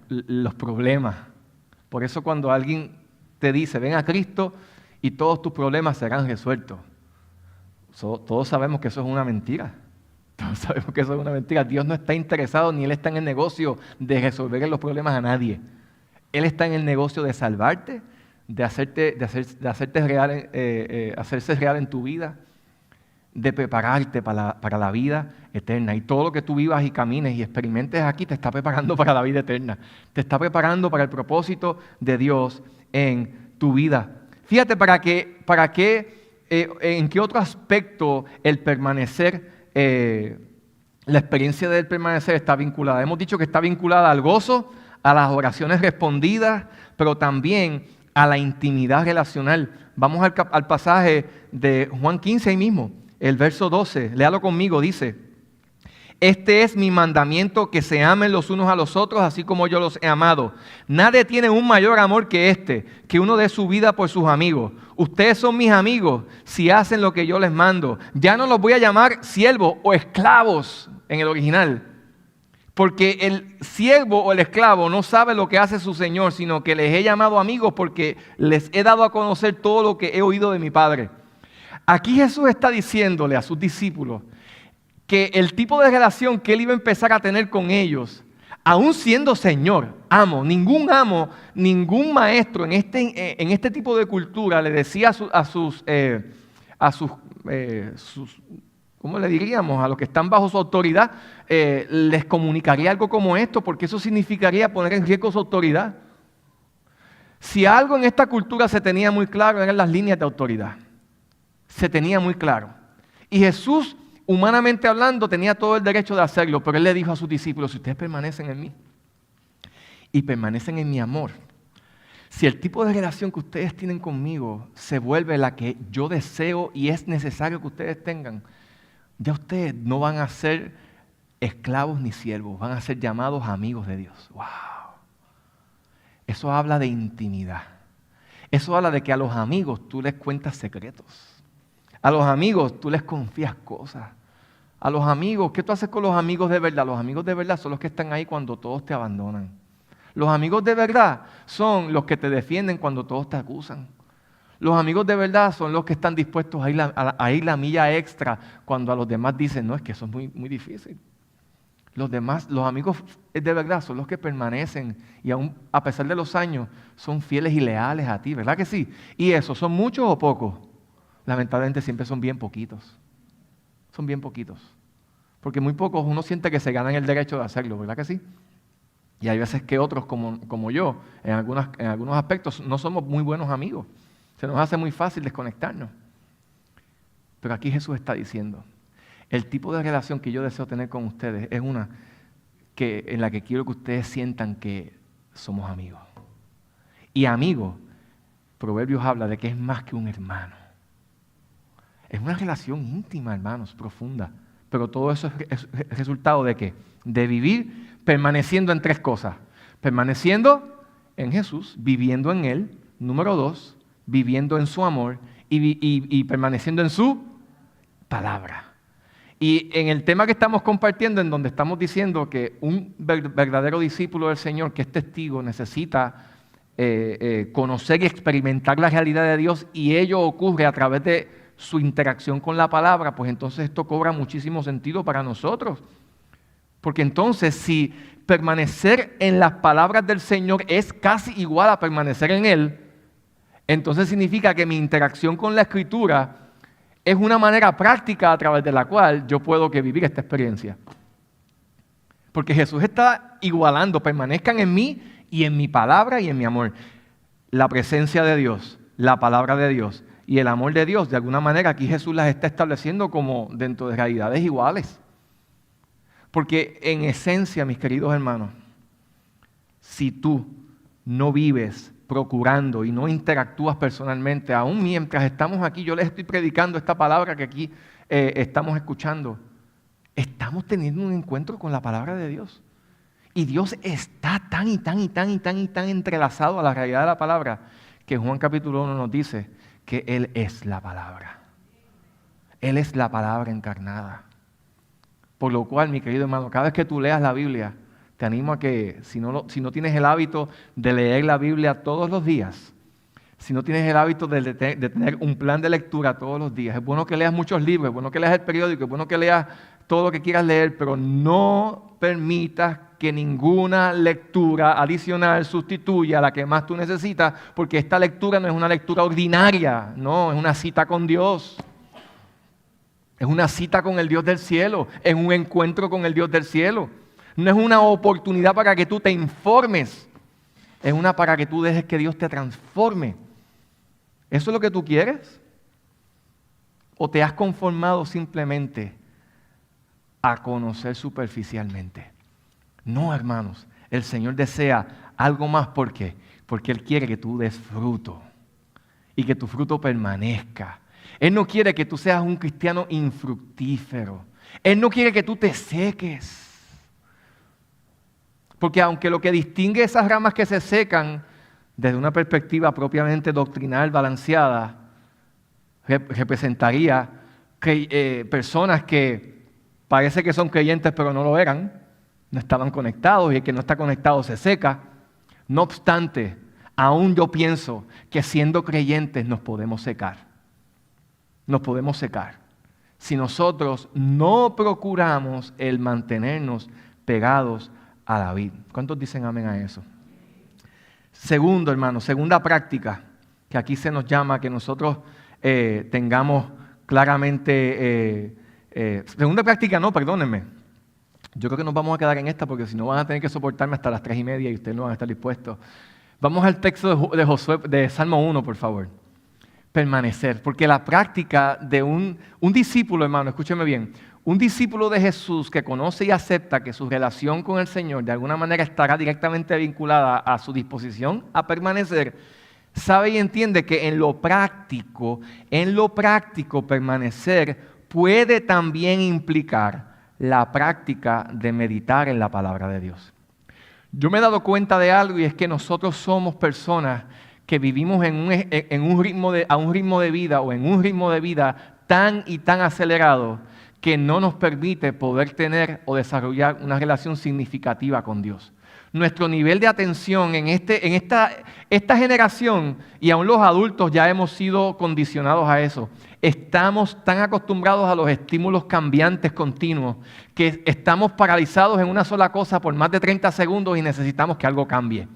los problemas. Por eso cuando alguien te dice, ven a Cristo y todos tus problemas serán resueltos. Todos sabemos que eso es una mentira. Todos sabemos que eso es una mentira. Dios no está interesado ni Él está en el negocio de resolver los problemas a nadie. Él está en el negocio de salvarte, de hacerte real, hacerse real en tu vida, de prepararte para la vida eterna. Y todo lo que tú vivas y camines y experimentes aquí te está preparando para la vida eterna. Te está preparando para el propósito de Dios en tu vida. Fíjate en qué otro aspecto el permanecer, la experiencia del permanecer está vinculada. Hemos dicho que está vinculada al gozo, a las oraciones respondidas, pero también a la intimidad relacional. Vamos al pasaje de Juan 15 ahí mismo, el verso 12. Léalo conmigo, dice: este es mi mandamiento, que se amen los unos a los otros, así como yo los he amado. Nadie tiene un mayor amor que este, que uno dé su vida por sus amigos. Ustedes son mis amigos si hacen lo que yo les mando. Ya no los voy a llamar siervos o esclavos en el original, porque el siervo o el esclavo no sabe lo que hace su señor, sino que les he llamado amigos porque les he dado a conocer todo lo que he oído de mi Padre. Aquí Jesús está diciéndole a sus discípulos que el tipo de relación que Él iba a empezar a tener con ellos, aún siendo Señor, ningún maestro en este tipo de cultura le decía a sus ¿cómo le diríamos? A los que están bajo su autoridad, les comunicaría algo como esto, porque eso significaría poner en riesgo su autoridad. Si algo en esta cultura se tenía muy claro, eran las líneas de autoridad. Se tenía muy claro. Y Jesús, humanamente hablando, tenía todo el derecho de hacerlo, pero Él le dijo a sus discípulos: si ustedes permanecen en mí y permanecen en mi amor, si el tipo de relación que ustedes tienen conmigo se vuelve la que yo deseo y es necesario que ustedes tengan, ya ustedes no van a ser esclavos ni siervos, van a ser llamados amigos de Dios. ¡Wow! Eso habla de intimidad. Eso habla de que a los amigos tú les cuentas secretos. A los amigos tú les confías cosas. A los amigos, ¿qué tú haces con los amigos de verdad? Los amigos de verdad son los que están ahí cuando todos te abandonan. Los amigos de verdad son los que te defienden cuando todos te acusan. Los amigos de verdad son los que están dispuestos a ir la milla extra cuando a los demás dicen: no, es que eso es muy, muy difícil. Los amigos de verdad son los que permanecen y aún a pesar de los años son fieles y leales a ti, ¿verdad que sí? ¿Y eso son muchos o pocos? Lamentablemente siempre son bien poquitos. Son bien poquitos. Porque muy pocos uno siente que se ganan el derecho de hacerlo, ¿verdad que sí? Y hay veces que otros, como yo, en algunos aspectos no somos muy buenos amigos. Se nos hace muy fácil desconectarnos. Pero aquí Jesús está diciendo: el tipo de relación que yo deseo tener con ustedes es una en la que quiero que ustedes sientan que somos amigos. Y amigo, Proverbios habla de que es más que un hermano. Es una relación íntima, hermanos, profunda. Pero todo eso es resultado de ¿qué? De vivir permaneciendo en tres cosas. Permaneciendo en Jesús, viviendo en Él. Número 2, viviendo en su amor y permaneciendo en su palabra. Y en el tema que estamos compartiendo, en donde estamos diciendo que un verdadero discípulo del Señor, que es testigo, necesita conocer y experimentar la realidad de Dios, y ello ocurre a través de su interacción con la palabra, pues entonces esto cobra muchísimo sentido para nosotros. Porque entonces, si permanecer en las palabras del Señor es casi igual a permanecer en Él, entonces significa que mi interacción con la Escritura es una manera práctica a través de la cual yo puedo vivir esta experiencia. Porque Jesús está igualando: permanezcan en mí y en mi palabra y en mi amor. La presencia de Dios, la palabra de Dios y el amor de Dios, de alguna manera aquí Jesús las está estableciendo como dentro de realidades iguales. Porque en esencia, mis queridos hermanos, si tú no vives procurando y no interactúas personalmente, aún mientras estamos aquí, yo les estoy predicando esta palabra que aquí estamos escuchando, estamos teniendo un encuentro con la palabra de Dios. Y Dios está tan entrelazado a la realidad de la palabra que Juan capítulo 1 nos dice que Él es la palabra. Él es la palabra encarnada. Por lo cual, mi querido hermano, cada vez que tú leas la Biblia, te animo a que si no tienes el hábito de leer la Biblia todos los días, si no tienes el hábito de tener un plan de lectura todos los días, es bueno que leas muchos libros, es bueno que leas el periódico, es bueno que leas todo lo que quieras leer, pero no permitas que ninguna lectura adicional sustituya a la que más tú necesitas, porque esta lectura no es una lectura ordinaria, no, es una cita con Dios. Es una cita con el Dios del cielo, es un encuentro con el Dios del cielo. No es una oportunidad para que tú te informes, es una para que tú dejes que Dios te transforme. ¿Eso es lo que tú quieres? ¿O te has conformado simplemente a conocer superficialmente? No, hermanos, el Señor desea algo más. ¿Por qué? Porque Él quiere que tú des fruto y que tu fruto permanezca. Él no quiere que tú seas un cristiano infructífero. Él no quiere que tú te seques. Porque aunque lo que distingue esas ramas que se secan desde una perspectiva propiamente doctrinal, balanceada, representaría personas que parece que son creyentes pero no lo eran, no estaban conectados y el que no está conectado se seca. No obstante, aún yo pienso que siendo creyentes nos podemos secar. Nos podemos secar si nosotros no procuramos el mantenernos pegados a la vid. ¿Cuántos dicen amén a eso? Segundo, hermano, segunda práctica que aquí se nos llama a que nosotros tengamos claramente... segunda práctica no, perdónenme. Yo creo que nos vamos a quedar en esta porque si no van a tener que soportarme hasta las 3:30 y ustedes no van a estar dispuestos. Vamos al texto de Josué, de Salmo 1, por favor. Permanecer, porque la práctica de un discípulo, hermano, escúcheme bien, un discípulo de Jesús que conoce y acepta que su relación con el Señor de alguna manera estará directamente vinculada a su disposición a permanecer, sabe y entiende que en lo práctico permanecer puede también implicar la práctica de meditar en la palabra de Dios. Yo me he dado cuenta de algo y es que nosotros somos personas que vivimos a un ritmo de vida tan y tan acelerado que no nos permite poder tener o desarrollar una relación significativa con Dios. Nuestro nivel de atención en esta generación, y aún los adultos ya hemos sido condicionados a eso, estamos tan acostumbrados a los estímulos cambiantes continuos que estamos paralizados en una sola cosa por más de 30 segundos y necesitamos que algo cambie.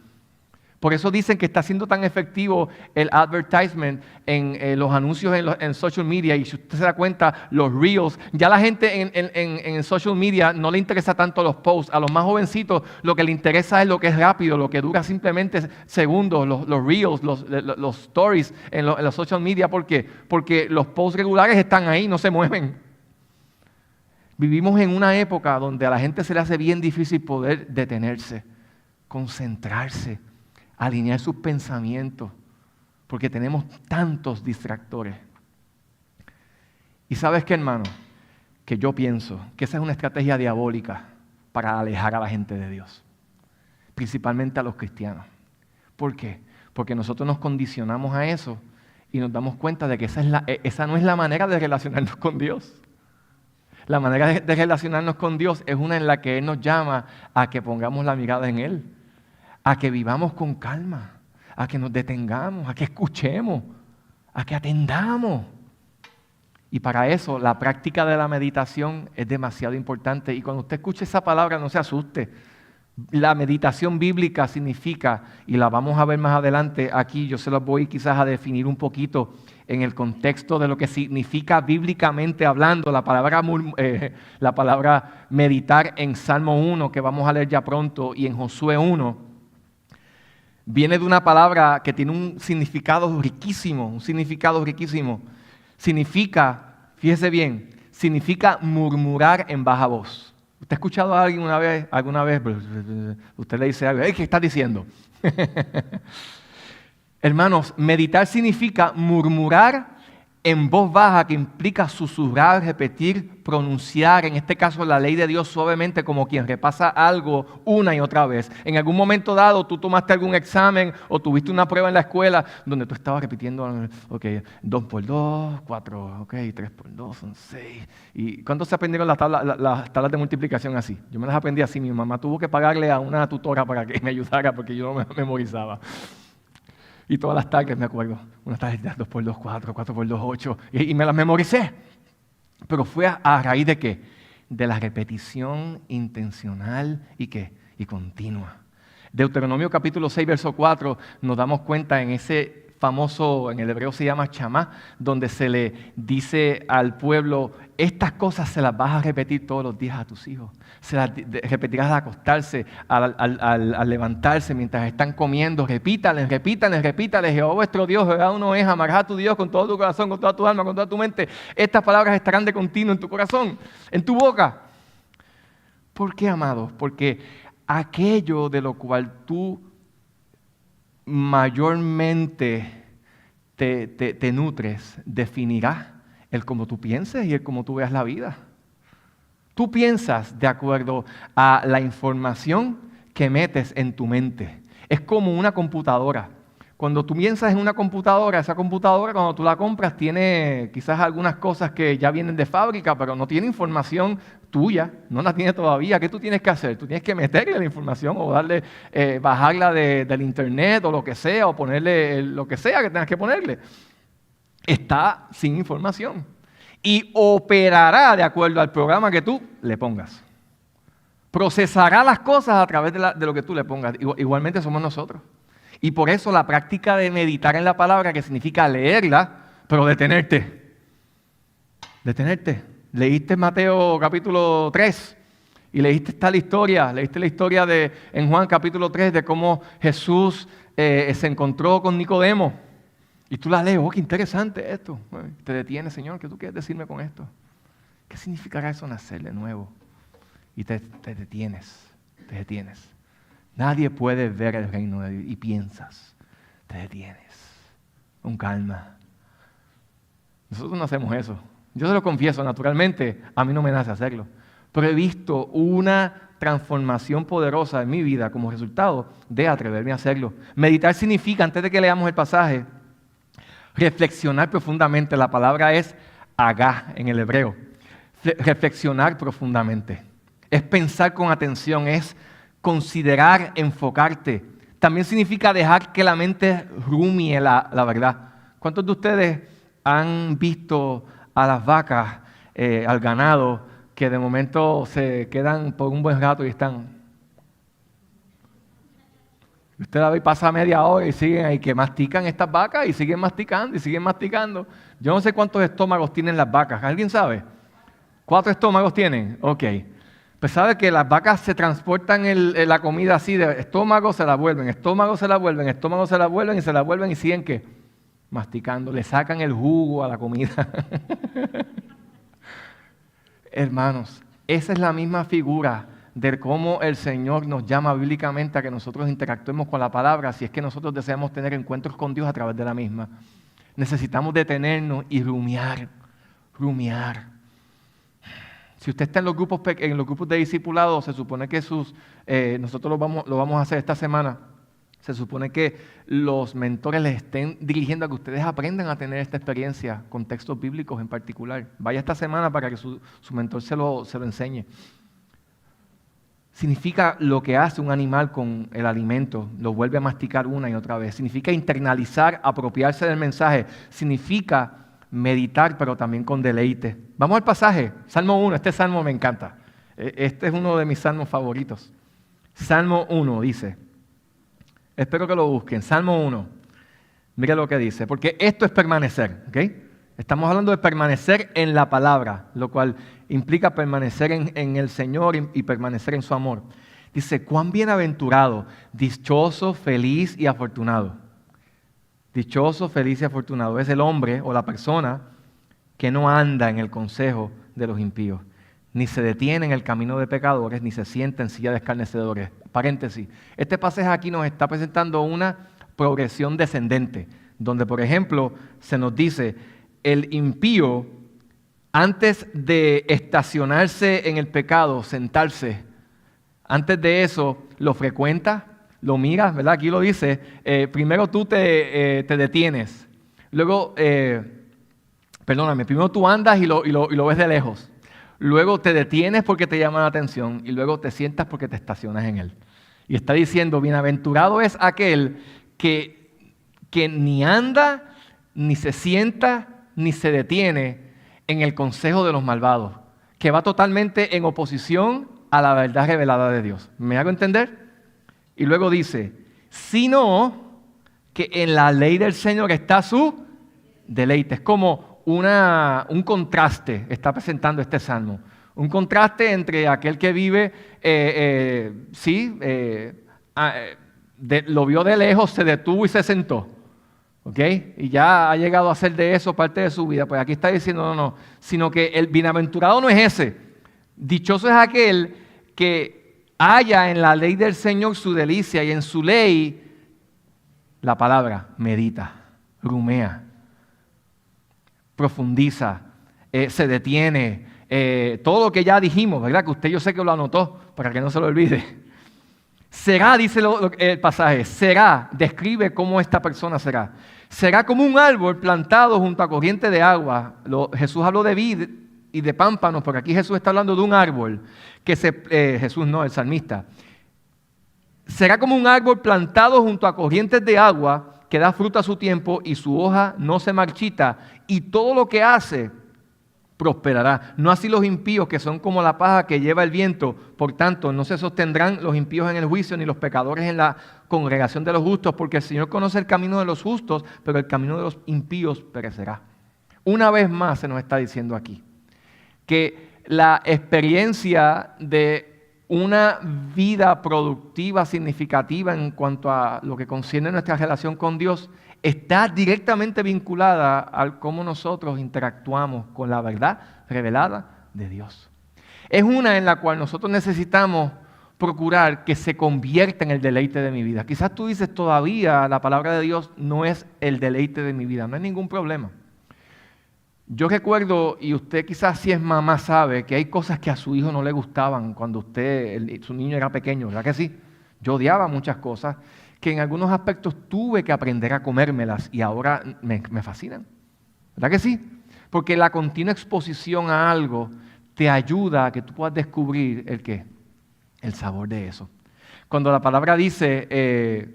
Por eso dicen que está siendo tan efectivo el advertisement en los anuncios en social media. Y si usted se da cuenta, los reels, ya la gente en social media no le interesa tanto los posts. A los más jovencitos lo que le interesa es lo que es rápido, lo que dura simplemente segundos, los reels, los stories en los social media. ¿Por qué? Porque los posts regulares están ahí, no se mueven. Vivimos en una época donde a la gente se le hace bien difícil poder detenerse, concentrarse, alinear sus pensamientos, porque tenemos tantos distractores. Y ¿sabes qué, hermano? Que yo pienso que esa es una estrategia diabólica para alejar a la gente de Dios, principalmente a los cristianos. ¿Por qué? Porque nosotros nos condicionamos a eso y nos damos cuenta de que esa no es la manera de relacionarnos con Dios. La manera de relacionarnos con Dios es una en la que Él nos llama a que pongamos la mirada en Él, a que vivamos con calma, a que nos detengamos, a que escuchemos, a que atendamos. Y para eso la práctica de la meditación es demasiado importante. Y cuando usted escuche esa palabra, no se asuste. La meditación bíblica significa, y la vamos a ver más adelante aquí, yo se los voy quizás a definir un poquito en el contexto de lo que significa bíblicamente hablando la palabra meditar en Salmo 1, que vamos a leer ya pronto, y en Josué 1. Viene de una palabra que tiene un significado riquísimo, Significa, fíjese bien, significa murmurar en baja voz. ¿Usted ha escuchado a alguien alguna vez? Usted le dice algo, ¿qué estás diciendo? Hermanos, meditar significa murmurar en voz baja, que implica susurrar, repetir, pronunciar, en este caso la ley de Dios suavemente, como quien repasa algo una y otra vez. En algún momento dado tú tomaste algún examen o tuviste una prueba en la escuela donde tú estabas repitiendo, ok, 2 por 2, 4, ok, 3 por 2 son 6. ¿Y cuántos se aprendieron las tablas de multiplicación así? Yo me las aprendí así, mi mamá tuvo que pagarle a una tutora para que me ayudara porque yo no me memorizaba. Y todas las tardes me acuerdo, unas tardes 2 por 2, 4, 4 por 2, 8, y me las memoricé. Pero fue a raíz de ¿qué? De la repetición intencional y continua. Deuteronomio capítulo 6, verso 4, nos damos cuenta en ese famoso, en el hebreo se llama chamá, donde se le dice al pueblo, estas cosas se las vas a repetir todos los días a tus hijos. Se las repetirás al acostarse, al levantarse, mientras están comiendo. Repítales, Jehová vuestro Dios, Jehová uno es, amarás a tu Dios con todo tu corazón, con toda tu alma, con toda tu mente. Estas palabras estarán de continuo en tu corazón, en tu boca. ¿Por qué, amados? Porque aquello de lo cual tú mayormente te nutres, definirá el cómo tú pienses y el cómo tú veas la vida. Tú piensas de acuerdo a la información que metes en tu mente. Es como una computadora. Cuando tú piensas en una computadora, esa computadora cuando tú la compras tiene quizás algunas cosas que ya vienen de fábrica, pero no tiene información tuya, no la tiene todavía. ¿Qué tú tienes que hacer? Tú tienes que meterle la información o darle, bajarla del internet o lo que sea, o ponerle lo que sea que tengas que ponerle. Está sin información y operará de acuerdo al programa que tú le pongas. Procesará las cosas a través de lo que tú le pongas. Igualmente somos nosotros. Y por eso la práctica de meditar en la palabra, que significa leerla, pero detenerte. Detenerte. Leíste Mateo capítulo 3 y leíste la historia en Juan capítulo 3 de cómo Jesús se encontró con Nicodemo. Y tú la lees, qué interesante esto. Te detienes, Señor, ¿qué tú quieres decirme con esto? ¿Qué significará eso nacer de nuevo? Y te detienes. Nadie puede ver el reino de Dios y piensas, te detienes, con calma. Nosotros no hacemos eso. Yo se lo confieso, naturalmente, a mí no me nace hacerlo. Pero he visto una transformación poderosa en mi vida como resultado de atreverme a hacerlo. Meditar significa, antes de que leamos el pasaje, reflexionar profundamente. La palabra es agá en el hebreo. Reflexionar profundamente. Es pensar con atención, es considerar, enfocarte. También significa dejar que la mente rumie la verdad. ¿Cuántos de ustedes han visto a las vacas, al ganado, que de momento se quedan por un buen rato y están? Usted la ve y pasa media hora y siguen ahí, que mastican estas vacas y siguen masticando. Yo no sé cuántos estómagos tienen las vacas. ¿Alguien sabe? 4 estómagos tienen. Ok. Pues sabe que las vacas se transportan la comida así, de estómago se la vuelven, estómago se la vuelven y se la vuelven y siguen ¿qué? Masticando, le sacan el jugo a la comida. Hermanos, esa es la misma figura de cómo el Señor nos llama bíblicamente a que nosotros interactuemos con la palabra, si es que nosotros deseamos tener encuentros con Dios a través de la misma. Necesitamos detenernos y rumiar. Si usted está en los grupos de discipulado, se supone que nosotros lo vamos a hacer esta semana. Se supone que los mentores les estén dirigiendo a que ustedes aprendan a tener esta experiencia con textos bíblicos en particular. Vaya esta semana para que su mentor se lo enseñe. Significa lo que hace un animal con el alimento, lo vuelve a masticar una y otra vez. Significa internalizar, apropiarse del mensaje. Significa meditar, pero también con deleite. Vamos al pasaje, Salmo 1, este salmo me encanta. Este es uno de mis salmos favoritos. Salmo 1 dice, espero que lo busquen, Salmo 1, mire lo que dice, porque esto es permanecer, ¿ok? Estamos hablando de permanecer en la palabra, lo cual implica permanecer en el Señor y permanecer en su amor. Dice, cuán bienaventurado, dichoso, feliz y afortunado. Dichoso, feliz y afortunado es el hombre o la persona que no anda en el consejo de los impíos, ni se detiene en el camino de pecadores, ni se sienta en silla de escarnecedores. Paréntesis. Este pasaje aquí nos está presentando una progresión descendente, donde, por ejemplo, se nos dice, el impío, antes de estacionarse en el pecado, sentarse, antes de eso, lo frecuenta, lo miras, ¿verdad? Aquí lo dice, primero tú te detienes, luego, primero tú andas y lo ves de lejos. Luego te detienes porque te llama la atención y luego te sientas porque te estacionas en él. Y está diciendo, bienaventurado es aquel que ni anda, ni se sienta, ni se detiene en el consejo de los malvados, que va totalmente en oposición a la verdad revelada de Dios. ¿Me hago entender? Y luego dice, sino que en la ley del Señor está su deleite. Es como un contraste, está presentando este salmo. Un contraste entre aquel que vive, lo vio de lejos, se detuvo y se sentó. ¿Ok? Y ya ha llegado a hacer de eso parte de su vida. Pues aquí está diciendo, no, sino que el bienaventurado no es ese. Dichoso es aquel que halla en la ley del Señor su delicia y en su ley la palabra medita, rumea, profundiza, se detiene, todo lo que ya dijimos, ¿verdad? Que usted yo sé que lo anotó para que no se lo olvide. Será, dice el pasaje, será, describe cómo esta persona será. Será como un árbol plantado junto a corriente de agua. Jesús habló de vid y de pámpanos, porque aquí Jesús está hablando de un árbol, Jesús no, el salmista. Será como un árbol plantado junto a corrientes de agua, que da fruto a su tiempo y su hoja no se marchita, y todo lo que hace prosperará. No así los impíos, que son como la paja que lleva el viento. Por tanto, no se sostendrán los impíos en el juicio, ni los pecadores en la congregación de los justos, porque el Señor conoce el camino de los justos, pero el camino de los impíos perecerá. Una vez más se nos está diciendo aquí que la experiencia de una vida productiva, significativa en cuanto a lo que concierne nuestra relación con Dios, está directamente vinculada a cómo nosotros interactuamos con la verdad revelada de Dios. Es una en la cual nosotros necesitamos procurar que se convierta en el deleite de mi vida. Quizás tú dices, todavía la palabra de Dios no es el deleite de mi vida. No hay ningún problema. Yo recuerdo, y usted quizás si es mamá sabe, que hay cosas que a su hijo no le gustaban cuando su niño era pequeño, ¿verdad que sí? Yo odiaba muchas cosas que en algunos aspectos tuve que aprender a comérmelas y ahora me fascinan. ¿Verdad que sí? Porque la continua exposición a algo te ayuda a que tú puedas descubrir el sabor de eso. Cuando la palabra dice,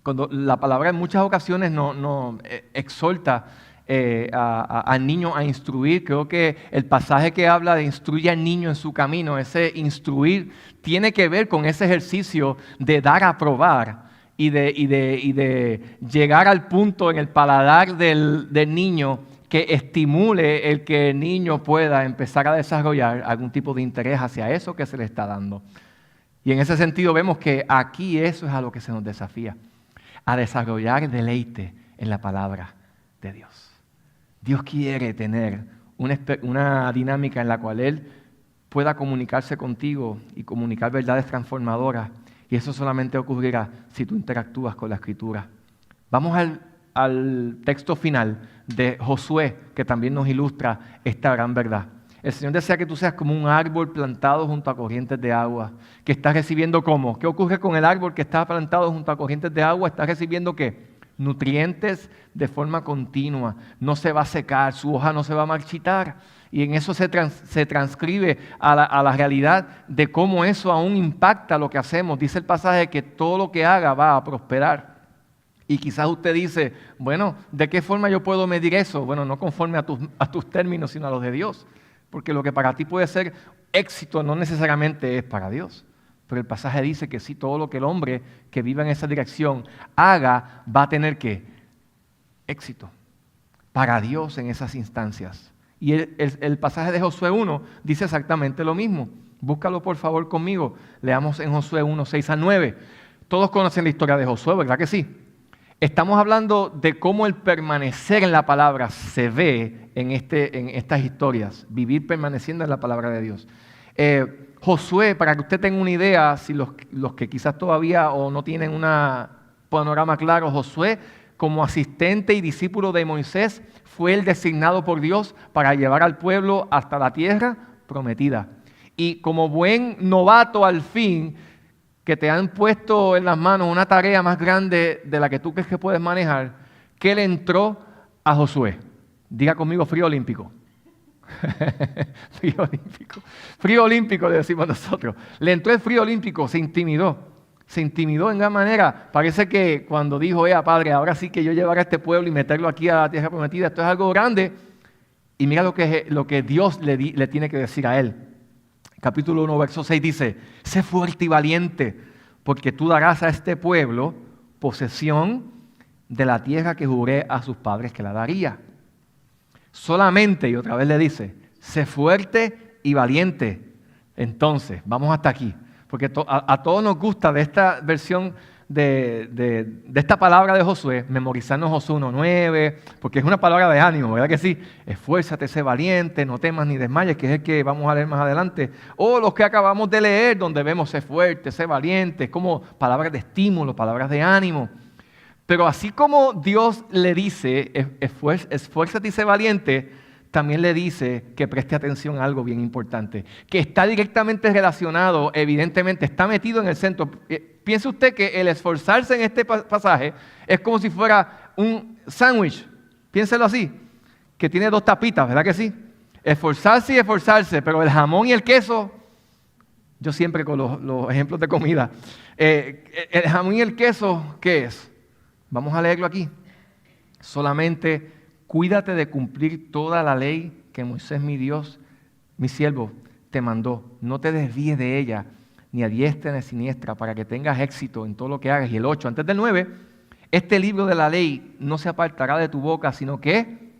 cuando la palabra en muchas ocasiones no exhorta al niño a instruir, creo que el pasaje que habla de instruye al niño en su camino, ese instruir tiene que ver con ese ejercicio de dar a probar y de llegar al punto en el paladar del niño que estimule el que el niño pueda empezar a desarrollar algún tipo de interés hacia eso que se le está dando. Y en ese sentido vemos que aquí eso es a lo que se nos desafía, a desarrollar deleite en la palabra de Dios. Dios quiere tener una dinámica en la cual Él pueda comunicarse contigo y comunicar verdades transformadoras. Y eso solamente ocurrirá si tú interactúas con la Escritura. Vamos al texto final de Josué, que también nos ilustra esta gran verdad. El Señor desea que tú seas como un árbol plantado junto a corrientes de agua, que está recibiendo ¿cómo? ¿Qué ocurre con el árbol que está plantado junto a corrientes de agua? Está recibiendo ¿qué? Nutrientes de forma continua, no se va a secar, su hoja no se va a marchitar. Y en eso se transcribe a la realidad de cómo eso aún impacta lo que hacemos. Dice el pasaje que todo lo que haga va a prosperar. Y quizás usted dice, bueno, ¿de qué forma yo puedo medir eso? Bueno, no conforme a tus términos, sino a los de Dios. Porque lo que para ti puede ser éxito no necesariamente es para Dios. Pero el pasaje dice que sí, todo lo que el hombre que viva en esa dirección haga va a tener ¿qué? Éxito para Dios en esas instancias. Y el pasaje de Josué 1 dice exactamente lo mismo. Búscalo por favor conmigo. Leamos en Josué 1, 6 a 9. Todos conocen la historia de Josué, ¿verdad que sí? Estamos hablando de cómo el permanecer en la palabra se ve en estas historias, vivir permaneciendo en la palabra de Dios. Josué, para que usted tenga una idea, si los que quizás todavía o no tienen un panorama claro, Josué, como asistente y discípulo de Moisés, fue el designado por Dios para llevar al pueblo hasta la tierra prometida. Y como buen novato al fin, que te han puesto en las manos una tarea más grande de la que tú crees que puedes manejar, que le entró a Josué. Diga conmigo frío olímpico. Frío olímpico. Frío olímpico le decimos nosotros. Le entró el frío olímpico, se intimidó. Se intimidó en gran manera. Parece que cuando dijo, Padre, ahora sí que yo llevaré a este pueblo y meterlo aquí a la tierra prometida, esto es algo grande. Y mira lo que Dios le tiene que decir a él. Capítulo 1, verso 6 dice, sé fuerte y valiente, porque tú darás a este pueblo posesión de la tierra que juré a sus padres que la daría. Solamente, y otra vez le dice, sé fuerte y valiente. Entonces, vamos hasta aquí, porque a todos nos gusta de esta versión de esta palabra de Josué, memorizarnos Josué 1:9, porque es una palabra de ánimo, ¿verdad que sí? Esfuérzate, sé valiente, no temas ni desmayes, que es el que vamos a leer más adelante. O los que acabamos de leer, donde vemos sé fuerte, sé valiente, es como palabras de estímulo, palabras de ánimo. Pero así como Dios le dice, esfuérzate y sé valiente, también le dice que preste atención a algo bien importante, que está directamente relacionado, evidentemente, está metido en el centro. Piense usted que el esforzarse en este pasaje es como si fuera un sándwich, piénselo así, que tiene dos tapitas, ¿verdad que sí? Esforzarse y esforzarse, pero el jamón y el queso, yo siempre con los ejemplos de comida, el jamón y el queso, ¿qué es? Vamos a leerlo aquí. Solamente cuídate de cumplir toda la ley que Moisés, mi Dios, mi siervo, te mandó. No te desvíes de ella, ni a diestra ni a siniestra, para que tengas éxito en todo lo que hagas. Y el 8, antes del 9, este libro de la ley no se apartará de tu boca, sino que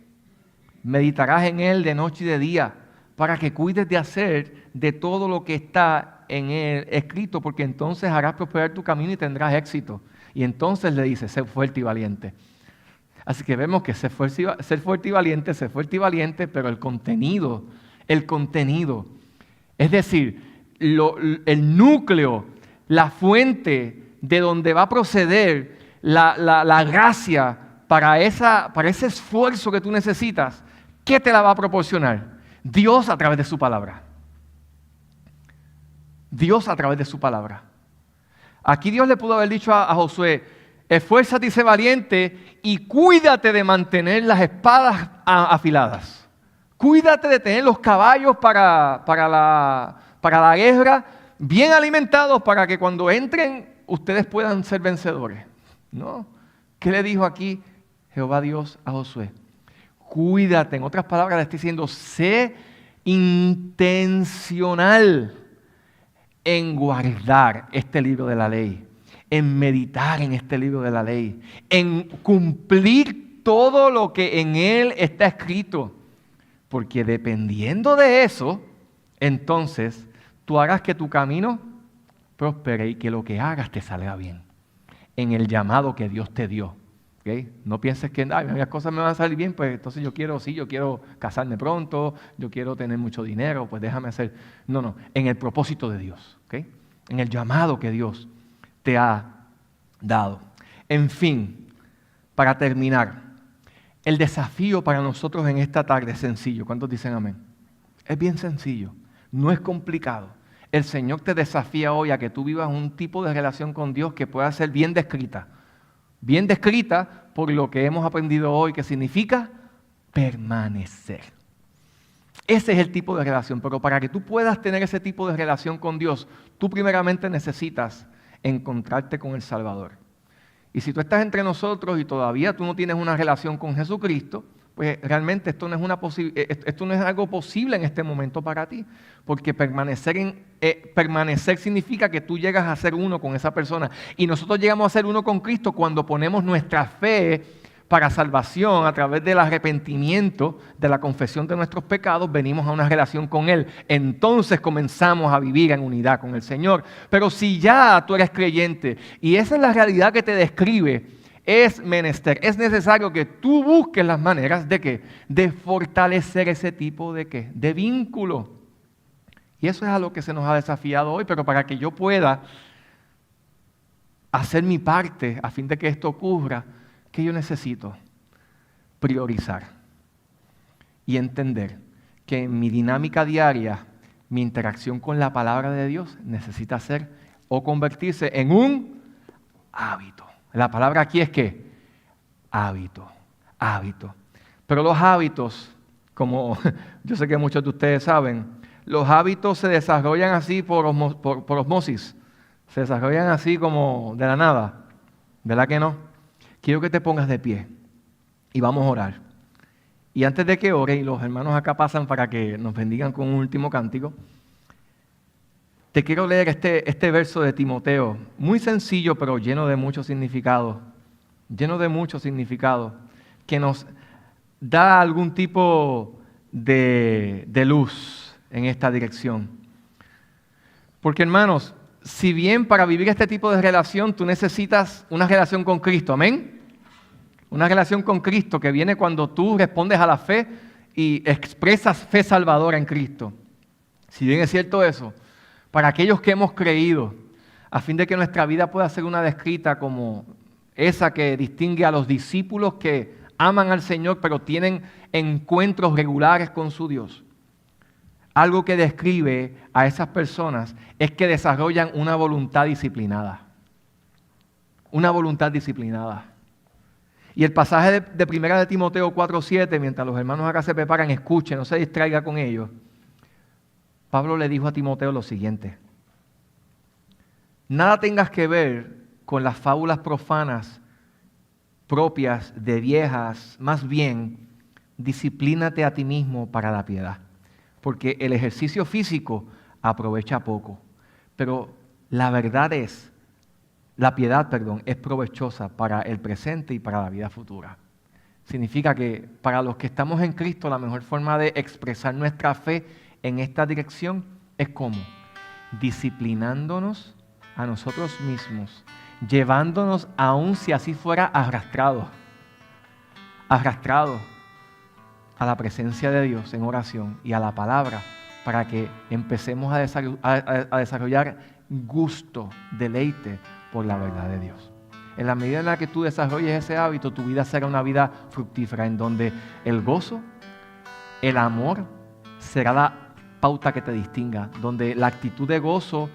meditarás en él de noche y de día, para que cuides de hacer de todo lo que está en él escrito, porque entonces harás prosperar tu camino y tendrás éxito. Y entonces le dice, sé fuerte y valiente. Así que vemos que ser fuerte y valiente, pero el contenido, es decir, el núcleo, la fuente de donde va a proceder la gracia para ese esfuerzo que tú necesitas, ¿qué te la va a proporcionar? Dios a través de su palabra. Dios a través de su palabra. Aquí Dios le pudo haber dicho a Josué, esfuérzate y sé valiente y cuídate de mantener las espadas afiladas. Cuídate de tener los caballos para la guerra bien alimentados para que cuando entren ustedes puedan ser vencedores. ¿No? ¿Qué le dijo aquí Jehová Dios a Josué? Cuídate, en otras palabras le está diciendo, sé intencional en guardar este libro de la ley, en meditar en este libro de la ley, en cumplir todo lo que en él está escrito. Porque dependiendo de eso, entonces tú harás que tu camino prospere y que lo que hagas te salga bien. En el llamado que Dios te dio. ¿Okay? No pienses que las cosas me van a salir bien, pues entonces yo quiero casarme pronto, yo quiero tener mucho dinero, pues déjame hacer. No, en el propósito de Dios. ¿Okay? En el llamado que Dios te ha dado. En fin, para terminar, el desafío para nosotros en esta tarde es sencillo. ¿Cuántos dicen amén? Es bien sencillo, no es complicado. El Señor te desafía hoy a que tú vivas un tipo de relación con Dios que pueda ser bien descrita por lo que hemos aprendido hoy, que significa permanecer. Ese es el tipo de relación, pero para que tú puedas tener ese tipo de relación con Dios, tú primeramente necesitas encontrarte con el Salvador. Y si tú estás entre nosotros y todavía tú no tienes una relación con Jesucristo, pues realmente esto no es algo posible en este momento para ti, porque permanecer significa que tú llegas a ser uno con esa persona. Y nosotros llegamos a ser uno con Cristo cuando ponemos nuestra fe para salvación a través del arrepentimiento, de la confesión de nuestros pecados, venimos a una relación con Él. Entonces comenzamos a vivir en unidad con el Señor. Pero si ya tú eres creyente y esa es la realidad que te describe es menester, es necesario que tú busques las maneras de ¿qué? De fortalecer ese tipo de ¿qué? De vínculo. Y eso es a lo que se nos ha desafiado hoy, pero para que yo pueda hacer mi parte a fin de que esto ocurra, ¿qué yo necesito? Priorizar y entender que en mi dinámica diaria, mi interacción con la palabra de Dios necesita ser o convertirse en un hábito. La palabra aquí es ¿qué? Hábito, hábito. Pero los hábitos, como yo sé que muchos de ustedes saben, los hábitos se desarrollan así por osmosis. Se desarrollan así como de la nada. ¿Verdad que no? Quiero que te pongas de pie y vamos a orar. Y antes de que ore, y los hermanos acá pasan para que nos bendigan con un último cántico, te quiero leer este verso de Timoteo, muy sencillo pero lleno de mucho significado, que nos da algún tipo de luz en esta dirección. Porque hermanos, si bien para vivir este tipo de relación tú necesitas una relación con Cristo, amén. Una relación con Cristo que viene cuando tú respondes a la fe y expresas fe salvadora en Cristo. Si bien es cierto eso, para aquellos que hemos creído, a fin de que nuestra vida pueda ser una descrita como esa que distingue a los discípulos que aman al Señor pero tienen encuentros regulares con su Dios. Algo que describe a esas personas es que desarrollan una voluntad disciplinada. Una voluntad disciplinada. Y el pasaje de 1 de Timoteo 4:7, mientras los hermanos acá se preparan, escuchen, no se distraiga con ellos. Pablo le dijo a Timoteo lo siguiente: nada tengas que ver con las fábulas profanas propias de viejas, más bien, disciplínate a ti mismo para la piedad. Porque el ejercicio físico aprovecha poco, pero la piedad es provechosa para el presente y para la vida futura. Significa que para los que estamos en Cristo, la mejor forma de expresar nuestra fe en esta dirección es ¿cómo? Disciplinándonos a nosotros mismos, llevándonos aún si así fuera arrastrados a la presencia de Dios en oración y a la palabra para que empecemos a desarrollar gusto, deleite por la verdad de Dios. En la medida en la que tú desarrolles ese hábito, tu vida será una vida fructífera en donde el gozo, el amor será la pauta que te distinga, donde la actitud de gozo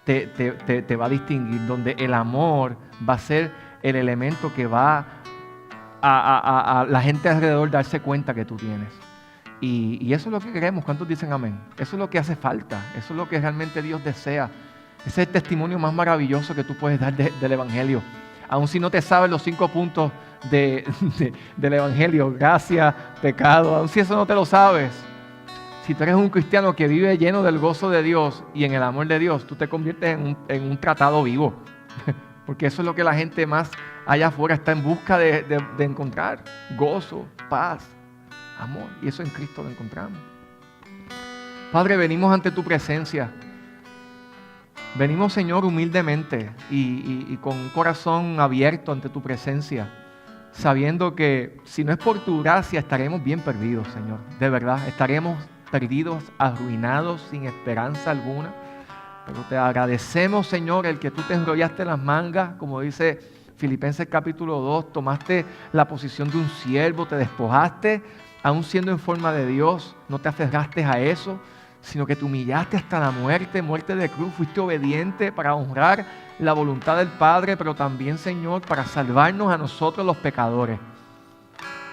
te va a distinguir, donde el amor va a ser el elemento que va a la gente alrededor darse cuenta que tú tienes. Y eso es lo que queremos. ¿Cuántos dicen amén? Eso es lo que hace falta, eso es lo que realmente Dios desea. Ese es el testimonio más maravilloso que tú puedes dar del Evangelio. Aun si no te sabes los 5 puntos del Evangelio, gracia, pecado, aun si eso no te lo sabes, si tú eres un cristiano que vive lleno del gozo de Dios y en el amor de Dios, tú te conviertes en un tratado vivo. Porque eso es lo que la gente más allá afuera está en busca de encontrar. Gozo, paz, amor. Y eso en Cristo lo encontramos. Padre, venimos ante tu presencia. Venimos, Señor, humildemente y con un corazón abierto ante tu presencia, sabiendo que si no es por tu gracia estaremos bien perdidos, Señor. De verdad, estaremos perdidos, arruinados, sin esperanza alguna. Pero te agradecemos, Señor, el que tú te enrollaste las mangas, como dice Filipenses capítulo 2, tomaste la posición de un siervo, te despojaste, aún siendo en forma de Dios, no te aferraste a eso, sino que te humillaste hasta la muerte de cruz, fuiste obediente para honrar la voluntad del Padre, pero también, Señor, para salvarnos a nosotros los pecadores.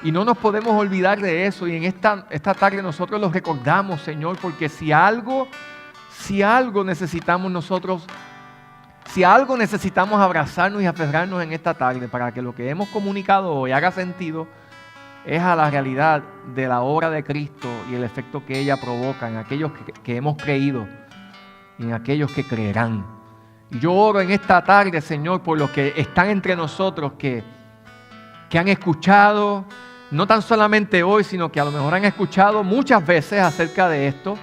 Y no nos podemos olvidar de eso, y en esta tarde nosotros lo recordamos, Señor, porque si algo necesitamos nosotros, si algo necesitamos abrazarnos y aferrarnos en esta tarde para que lo que hemos comunicado hoy haga sentido, es a la realidad de la obra de Cristo y el efecto que ella provoca en aquellos que hemos creído y en aquellos que creerán. Y yo oro en esta tarde, Señor, por los que están entre nosotros, que han escuchado, no tan solamente hoy, sino que a lo mejor han escuchado muchas veces acerca de esto,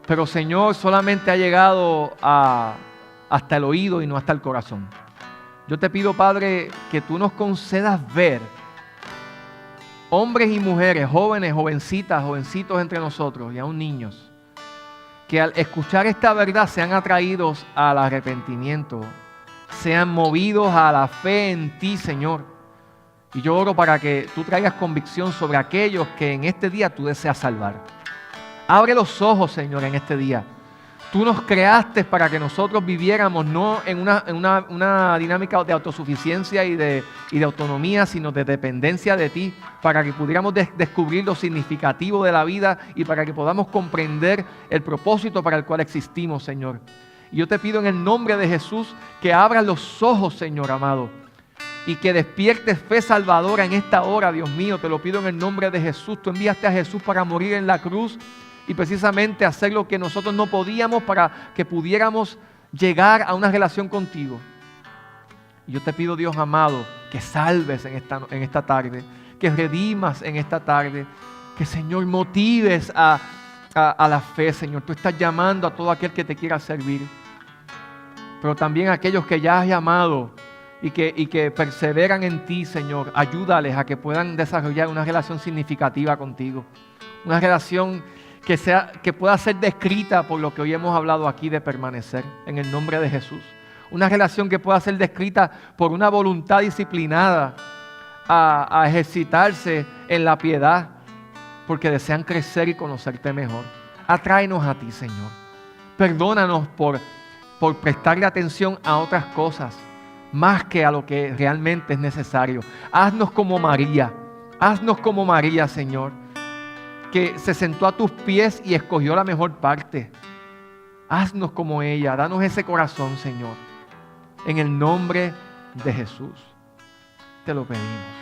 pero, Señor, solamente ha llegado hasta el oído y no hasta el corazón. Yo te pido, Padre, que tú nos concedas ver hombres y mujeres, jóvenes, jovencitas, jovencitos entre nosotros y aún niños, que al escuchar esta verdad sean atraídos al arrepentimiento, sean movidos a la fe en ti, Señor. Y yo oro para que tú traigas convicción sobre aquellos que en este día tú deseas salvar. Abre los ojos, Señor, en este día. Tú nos creaste para que nosotros viviéramos no en una dinámica de autosuficiencia y de autonomía, sino de dependencia de ti, para que pudiéramos descubrir lo significativo de la vida y para que podamos comprender el propósito para el cual existimos, Señor. Y yo te pido en el nombre de Jesús que abras los ojos, Señor amado, y que despiertes fe salvadora en esta hora, Dios mío. Te lo pido en el nombre de Jesús. Tú enviaste a Jesús para morir en la cruz y precisamente hacer lo que nosotros no podíamos para que pudiéramos llegar a una relación contigo. Y yo te pido, Dios amado, que salves en esta tarde, que redimas en esta tarde, que, Señor, motives a la fe, Señor. Tú estás llamando a todo aquel que te quiera servir, pero también a aquellos que ya has llamado y que perseveran en ti, Señor. Ayúdales a que puedan desarrollar una relación significativa contigo, una relación que pueda ser descrita por lo que hoy hemos hablado aquí de permanecer en el nombre de Jesús. Una relación que pueda ser descrita por una voluntad disciplinada a ejercitarse en la piedad porque desean crecer y conocerte mejor. Atráenos a ti, Señor. Perdónanos por prestarle atención a otras cosas más que a lo que realmente es necesario. Haznos como María. Haznos como María, Señor, que se sentó a tus pies y escogió la mejor parte. Haznos como ella, danos ese corazón, Señor. En el nombre de Jesús te lo pedimos.